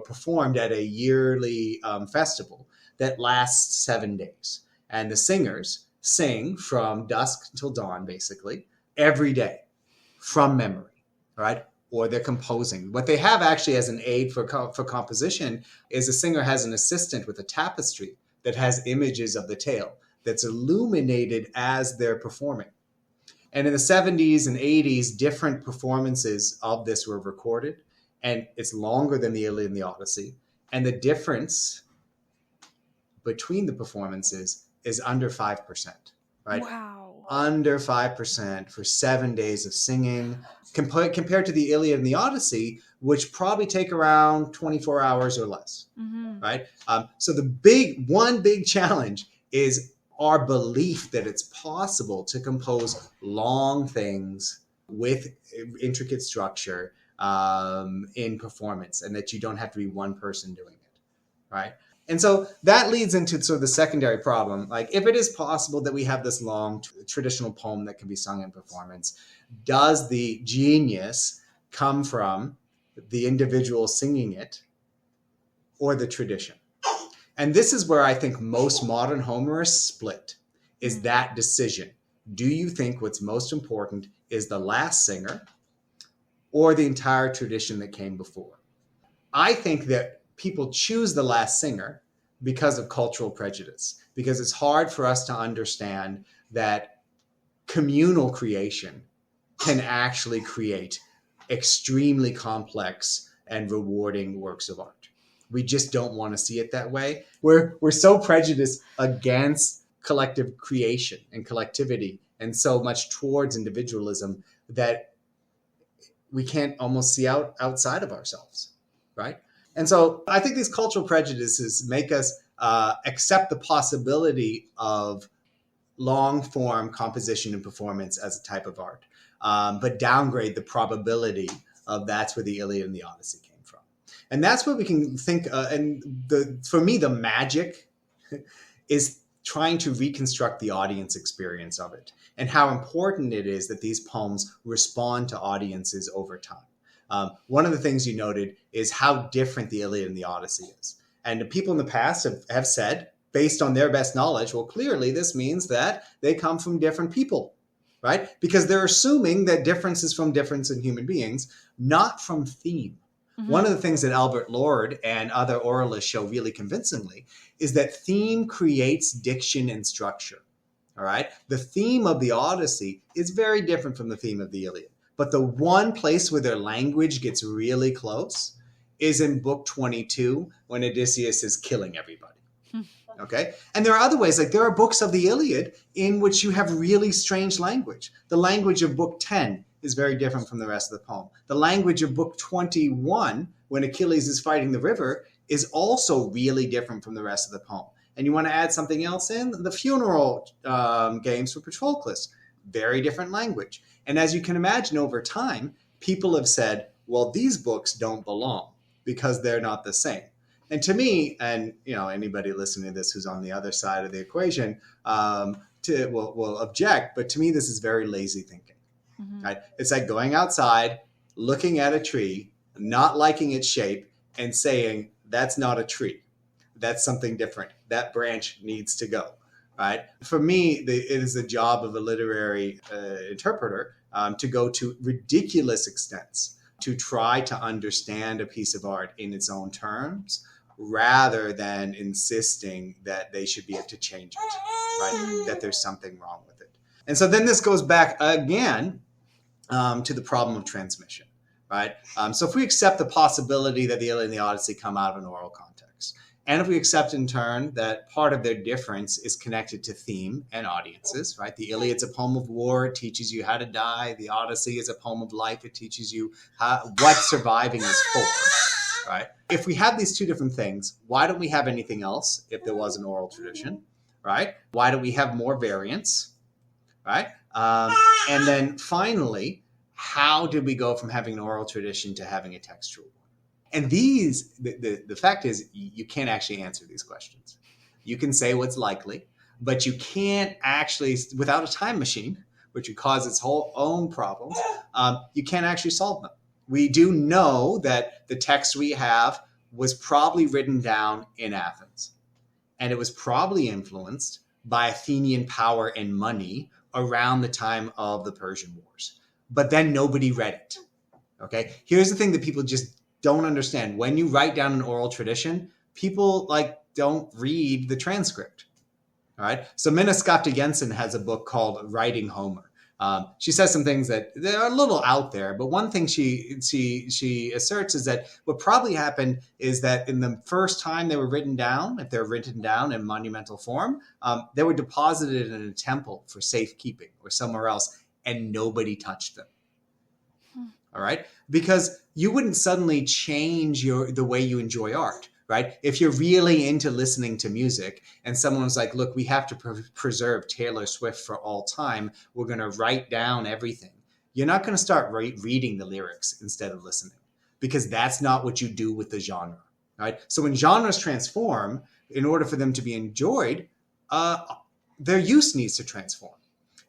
performed at a yearly festival that lasts 7 days. And the singers sing from dusk till dawn, basically, every day from memory, all right? or they're composing. What they have actually as an aid for composition is a singer has an assistant with a tapestry that has images of the tale that's illuminated as they're performing. And in the 70s and 80s, different performances of this were recorded, and it's longer than the Iliad and the Odyssey. And the difference between the performances is under 5%, right? Wow. Under 5% for 7 days of singing, compared to the Iliad and the Odyssey, which probably take around 24 hours or less, right? So one big challenge is our belief that it's possible to compose long things with intricate structure in performance, and that you don't have to be one person doing it, right? And so that leads into sort of the secondary problem. Like, if it is possible that we have this long traditional poem that can be sung in performance, does the genius come from the individual singing it or the tradition? And this is where I think most modern Homerists split, is that decision. Do you think what's most important is the last singer or the entire tradition that came before? I think that people choose the last singer because of cultural prejudice, because it's hard for us to understand that communal creation can actually create extremely complex and rewarding works of art. We just don't want to see it that way. We're so prejudiced against collective creation and collectivity, and so much towards individualism, that we can't almost see outside of ourselves, right? And so I think these cultural prejudices make us accept the possibility of long-form composition and performance as a type of art, but downgrade the probability of that's where the Iliad and the Odyssey came from. And that's where we can think, for me, the magic is trying to reconstruct the audience experience of it, and how important it is that these poems respond to audiences over time. One of the things you noted is how different the Iliad and the Odyssey is. And the people in the past have said, based on their best knowledge, well, clearly this means that they come from different people, right? Because they're assuming that difference is from difference in human beings, not from theme. One of the things that Albert Lord and other oralists show really convincingly is that theme creates diction and structure, all right? The theme of the Odyssey is very different from the theme of the Iliad. But the one place where their language gets really close is in book 22, when Odysseus is killing everybody. Okay? And there are other ways, like there are books of the Iliad in which you have really strange language. The language of book 10 is very different from the rest of the poem. The language of book 21, when Achilles is fighting the river, is also really different from the rest of the poem. And you want to add something else in? The funeral games for Patroclus, very different language. And as you can imagine, over time, people have said, well, these books don't belong because they're not the same. And to me, and anybody listening to this who's on the other side of the equation will object, but to me, this is very lazy thinking. Right? It's like going outside, looking at a tree, not liking its shape, and saying, that's not a tree. That's something different. That branch needs to go. Right? For me, it is the job of a literary interpreter to go to ridiculous extents to try to understand a piece of art in its own terms, rather than insisting that they should be able to change it, right? That there's something wrong with it. And so then this goes back again to the problem of transmission, right? So if we accept the possibility that the Iliad and the Odyssey come out of an oral context, and if we accept in turn that part of their difference is connected to theme and audiences, right? The Iliad's a poem of war, it teaches you how to die. The Odyssey is a poem of life, it teaches you what surviving is for, right? If we have these two different things, why don't we have anything else if there was an oral tradition, right? Why don't we have more variants, right? And then finally, how did we go from having an oral tradition to having a textual one? And the fact is, you can't actually answer these questions. You can say what's likely, but you can't actually, without a time machine, which would cause its whole own problems, you can't actually solve them. We do know that the text we have was probably written down in Athens, and it was probably influenced by Athenian power and money around the time of the Persian Wars. But then nobody read it, Okay. Here's the thing that people just don't understand. When you write down an oral tradition, people don't read the transcript. All right. So Minna Skapta Jensen has a book called Writing Homer. She says some things that they're a little out there, but one thing she asserts is that what probably happened is that in the first time they were written down, if they're written down in monumental form, they were deposited in a temple for safekeeping or somewhere else, and nobody touched them. All right, because you wouldn't suddenly change the way you enjoy art. Right? If you're really into listening to music and someone's like, look, we have to preserve Taylor Swift for all time, we're going to write down everything. You're not going to start reading the lyrics instead of listening, because that's not what you do with the genre. Right? So when genres transform, in order for them to be enjoyed, their use needs to transform.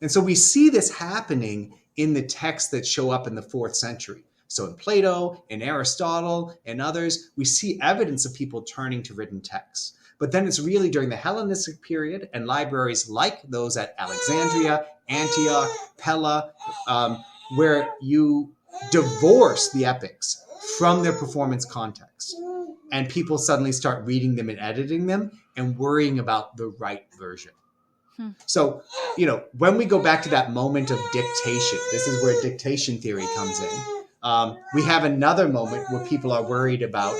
And so we see this happening in the texts that show up in the 4th century. So in Plato, in Aristotle, and others, we see evidence of people turning to written texts. But then it's really during the Hellenistic period and libraries like those at Alexandria, Antioch, Pella, where you divorce the epics from their performance context. And people suddenly start reading them and editing them and worrying about the right version. So, when we go back to that moment of dictation, this is where dictation theory comes in. We have another moment where people are worried about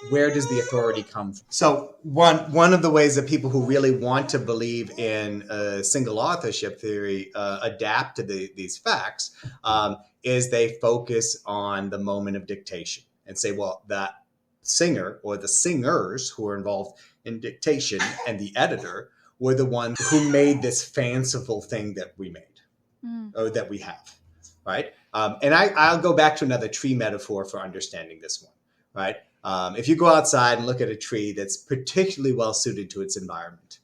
where does the authority come from. So one of the ways that people who really want to believe in single authorship theory adapt to these facts is they focus on the moment of dictation and say, well, that singer or the singers who are involved in dictation and the editor were the ones who made this fanciful thing that we made or that we have. Right. And I'll go back to another tree metaphor for understanding this one. Right. If you go outside and look at a tree that's particularly well suited to its environment,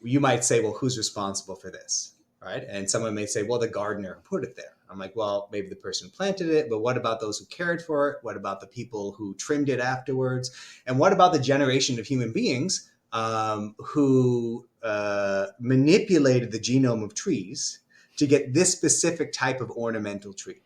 you might say, well, who's responsible for this? Right. And someone may say, well, the gardener put it there. I'm like, well, maybe the person planted it, but what about those who cared for it? What about the people who trimmed it afterwards? And what about the generation of human beings who manipulated the genome of trees to get this specific type of ornamental tree?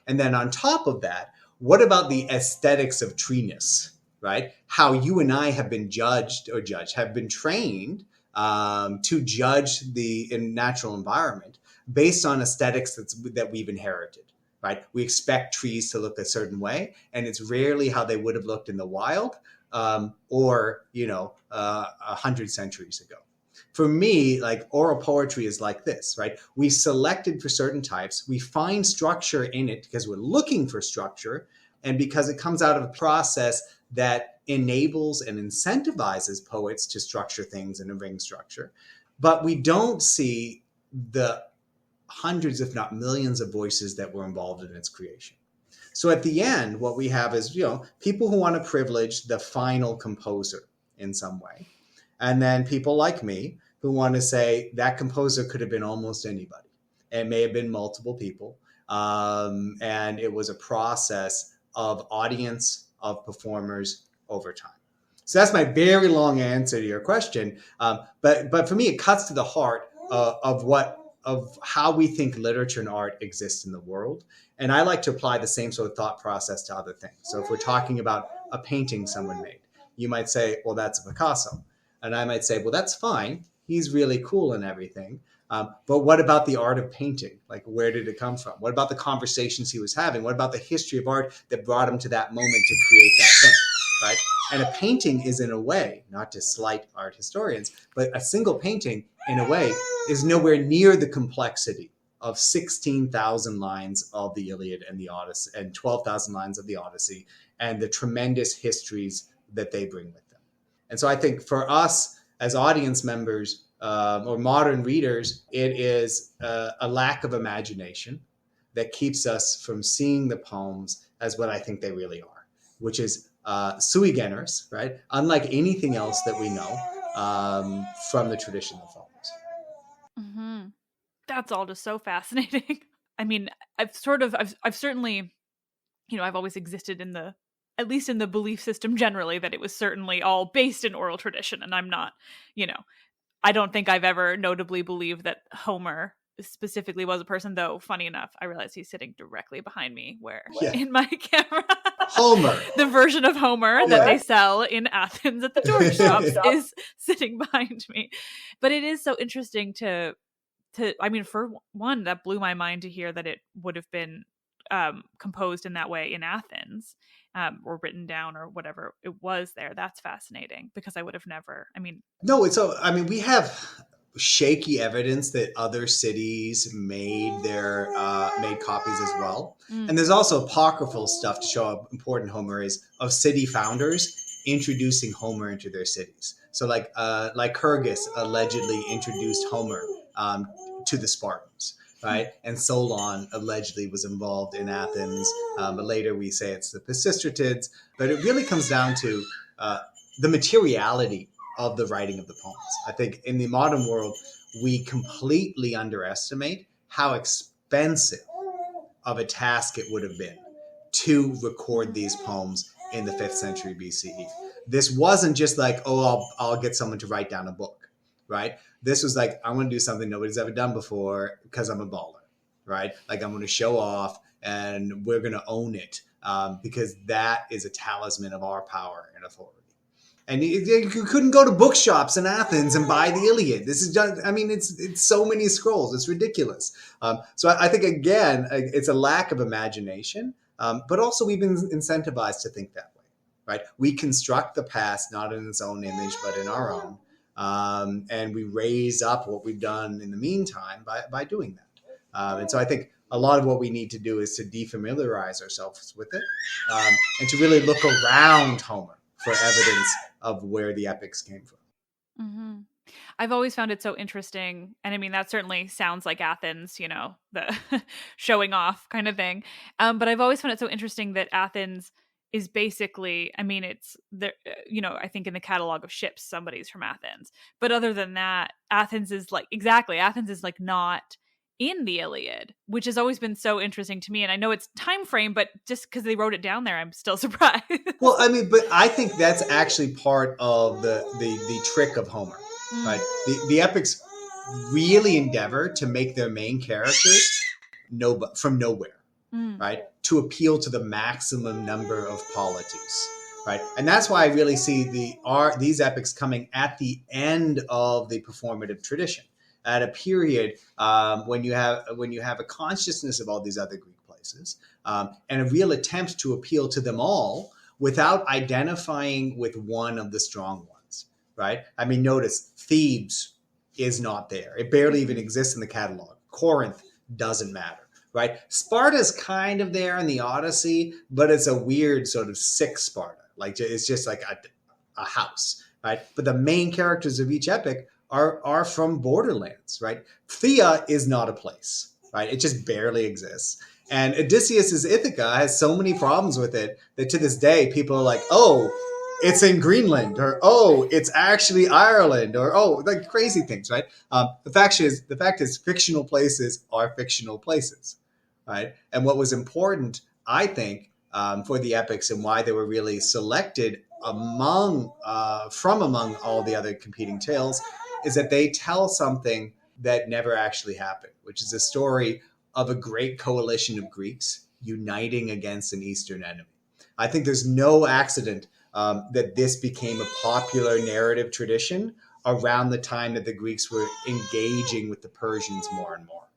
And then on top of that, what about the aesthetics of treeness, right? How you and I have been have been trained to judge the natural environment based on aesthetics that we've inherited, right? We expect trees to look a certain way, and it's rarely how they would have looked in the wild or 100 centuries ago. For me, oral poetry is like this, right? We selected for certain types. We find structure in it because we're looking for structure and because it comes out of a process that enables and incentivizes poets to structure things in a ring structure. But we don't see the hundreds, if not millions of voices that were involved in its creation. So at the end, what we have is, people who want to privilege the final composer in some way. And then people like me who want to say that composer could have been almost anybody. It may have been multiple people. And it was a process of audience, of performers over time. So that's my very long answer to your question. But for me, it cuts to the heart of how we think literature and art exist in the world. And I like to apply the same sort of thought process to other things. So if we're talking about a painting someone made, you might say, well, that's a Picasso. And I might say, well, that's fine. He's really cool and everything. But what about the art of painting? Where did it come from? What about the conversations he was having? What about the history of art that brought him to that moment to create that thing, right? And a painting is, in a way, not to slight art historians, but a single painting, in a way, is nowhere near the complexity of 16,000 lines of the Iliad and the Odyssey and 12,000 lines of the Odyssey and the tremendous histories that they bring with them. And so I think for us as audience members or modern readers, it is a lack of imagination that keeps us from seeing the poems as what I think they really are, which is sui generis, right? Unlike anything else that we know from the tradition that follows. Mm-hmm. That's all just so fascinating. I mean, I've certainly, I've always existed at least in the belief system generally, that it was certainly all based in oral tradition. And I'm not, I don't think I've ever notably believed that Homer specifically was a person, though funny enough, I realized he's sitting directly behind me where Yeah. in my camera Homer. the version of Homer that they sell in Athens at the tourist shops is sitting behind me. But it is so interesting to I mean, for one, that blew my mind to hear that it would have been composed in that way in Athens, or written down or whatever it was there. That's fascinating, because I would have never, I mean. No, we have shaky evidence that other cities made copies as well. And there's also apocryphal stuff to show how important Homer is, of city founders introducing Homer into their cities. So like Lycurgus allegedly introduced Homer to the Spartans, right? And Solon allegedly was involved in Athens, but later we say it's the Pisistratids. But it really comes down to the materiality of the writing of the poems. I think in the modern world, we completely underestimate how expensive of a task it would have been to record these poems in the 5th century BCE. This wasn't just like, oh, I'll get someone to write down a book, right? This was like, I'm going to do something nobody's ever done before because I'm a baller, right? Like, I'm going to show off and we're going to own it, because that is a talisman of our power and authority. And you couldn't go to bookshops in Athens and buy the Iliad. This is just, I mean, it's so many scrolls. It's ridiculous. So I think, again, it's a lack of imagination, but also we've been incentivized to think that way, right? We construct the past not in its own image, but in our own. And we raise up what we've done in the meantime by doing that. And so I think a lot of what we need to do is to defamiliarize ourselves with it, and to really look around Homer for evidence of where the epics came from. Mm-hmm. I've always found it so interesting. And I mean, that certainly sounds like Athens, you know, the showing off kind of thing. But I've always found it so interesting that Athens is basically, I mean, it's there, you know, I think in the catalog of ships, somebody's from Athens. But other than that, Athens is like not in the Iliad, which has always been so interesting to me. And I know it's time frame, but just because they wrote it down there, I'm still surprised. Well, I mean, but I think that's actually part of the trick of Homer, right? The epics really endeavor to make their main characters from nowhere, right? To appeal to the maximum number of polities, right? And that's why I really see these epics coming at the end of the performative tradition, at a period when you have a consciousness of all these other Greek places, and a real attempt to appeal to them all without identifying with one of the strong ones, right? I mean, notice Thebes is not there. It barely even exists in the catalog. Corinth doesn't matter, right? Sparta's kind of there in the Odyssey, but it's a weird sort of sick Sparta. Like, it's just like a house, right? But the main characters of each epic are from borderlands, right? Thea is not a place, right? It just barely exists. And Odysseus's Ithaca has so many problems with it that to this day, people are like, oh, it's in Greenland, or oh, it's actually Ireland, or oh, like crazy things, right? The fact is fictional places are fictional places, right? And what was important, I think, for the epics and why they were really selected from among all the other competing tales is that they tell something that never actually happened, which is a story of a great coalition of Greeks uniting against an Eastern enemy. I think there's no accident that this became a popular narrative tradition around the time that the Greeks were engaging with the Persians more and more,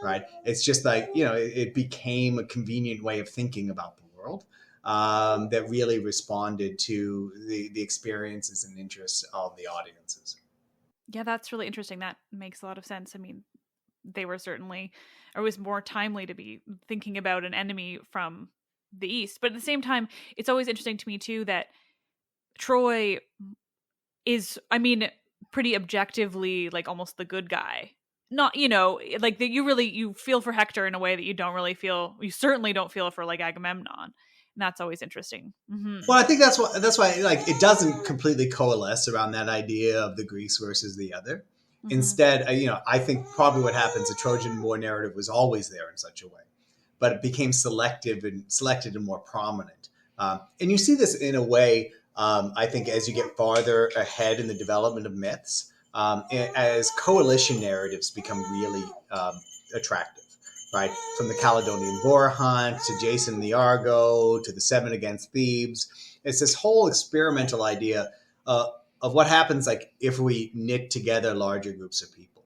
right? It's just like, you know, it became a convenient way of thinking about the world that really responded to the experiences and interests of the audiences. Yeah, that's really interesting. That makes a lot of sense. I mean, they were certainly, or it was more timely to be thinking about an enemy from the East. But at the same time, it's always interesting to me too that Troy is, I mean, pretty objectively like almost the good guy. Not, you know, like you feel for Hector in a way that you certainly don't feel for like Agamemnon. And that's always interesting. Mm-hmm. Well, I think that's why like it doesn't completely coalesce around that idea of the Greeks versus the other. Mm-hmm. Instead, you know, I think probably what happens, the Trojan War narrative was always there in such a way, but it became selected and more prominent. And you see this in a way, I think, as you get farther ahead in the development of myths. as coalition narratives become really attractive. Right, from the Caledonian Boar Hunt to Jason and the Argo to the Seven Against Thebes, it's this whole experimental idea of what happens like if we knit together larger groups of people.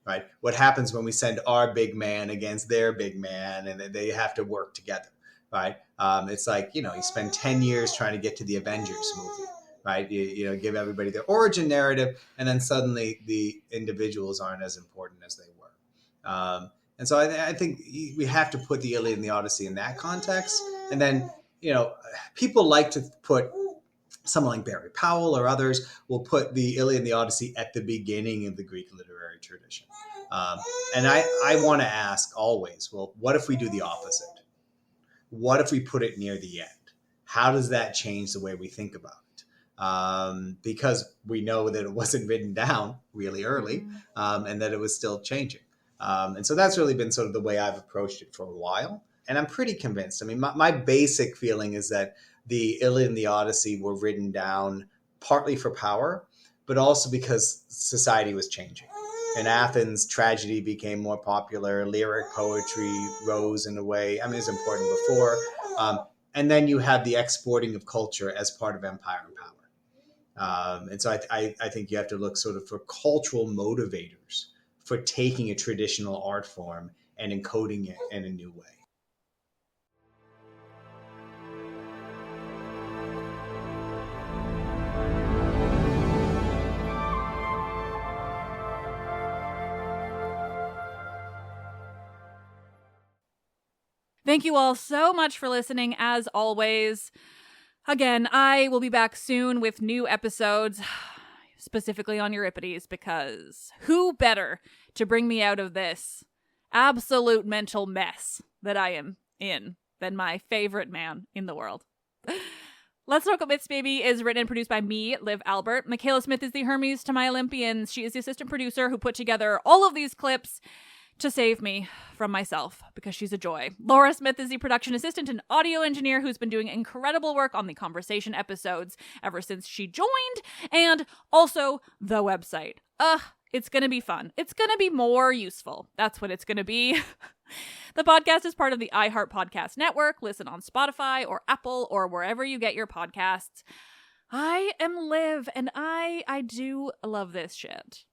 Right, what happens when we send our big man against their big man, and they have to work together. Right, it's like you spend 10 years trying to get to the Avengers movie. Right, you give everybody their origin narrative, and then suddenly the individuals aren't as important as they were. And so I think we have to put the Iliad and the Odyssey in that context. And then, people like to put someone like Barry Powell or others will put the Iliad and the Odyssey at the beginning of the Greek literary tradition. And I want to ask always, well, what if we do the opposite? What if we put it near the end? How does that change the way we think about it? Because we know that it wasn't written down really early and that it was still changing. And so that's really been sort of the way I've approached it for a while. And I'm pretty convinced. I mean, my basic feeling is that the Iliad and the Odyssey were written down partly for power, but also because society was changing. In Athens, tragedy became more popular. Lyric poetry rose in a way. I mean, it was important before. And then you had the exporting of culture as part of empire and power. And so I think you have to look sort of for cultural motivators for taking a traditional art form and encoding it in a new way. Thank you all so much for listening, as always. Again, I will be back soon with new episodes, specifically on Euripides, because who better to bring me out of this absolute mental mess that I am in than my favorite man in the world. Let's Talk About Myths, Baby is written and produced by me, Liv Albert. Michaela Smith is the Hermes to my Olympians. She is the assistant producer who put together all of these clips to save me from myself, because she's a joy. Laura Smith is the production assistant and audio engineer who's been doing incredible work on the conversation episodes ever since she joined, and also the website. It's gonna be fun. It's gonna be more useful. That's what it's gonna be. The podcast is part of the iHeart Podcast Network. Listen on Spotify or Apple or wherever you get your podcasts. I am Liv, and I do love this shit.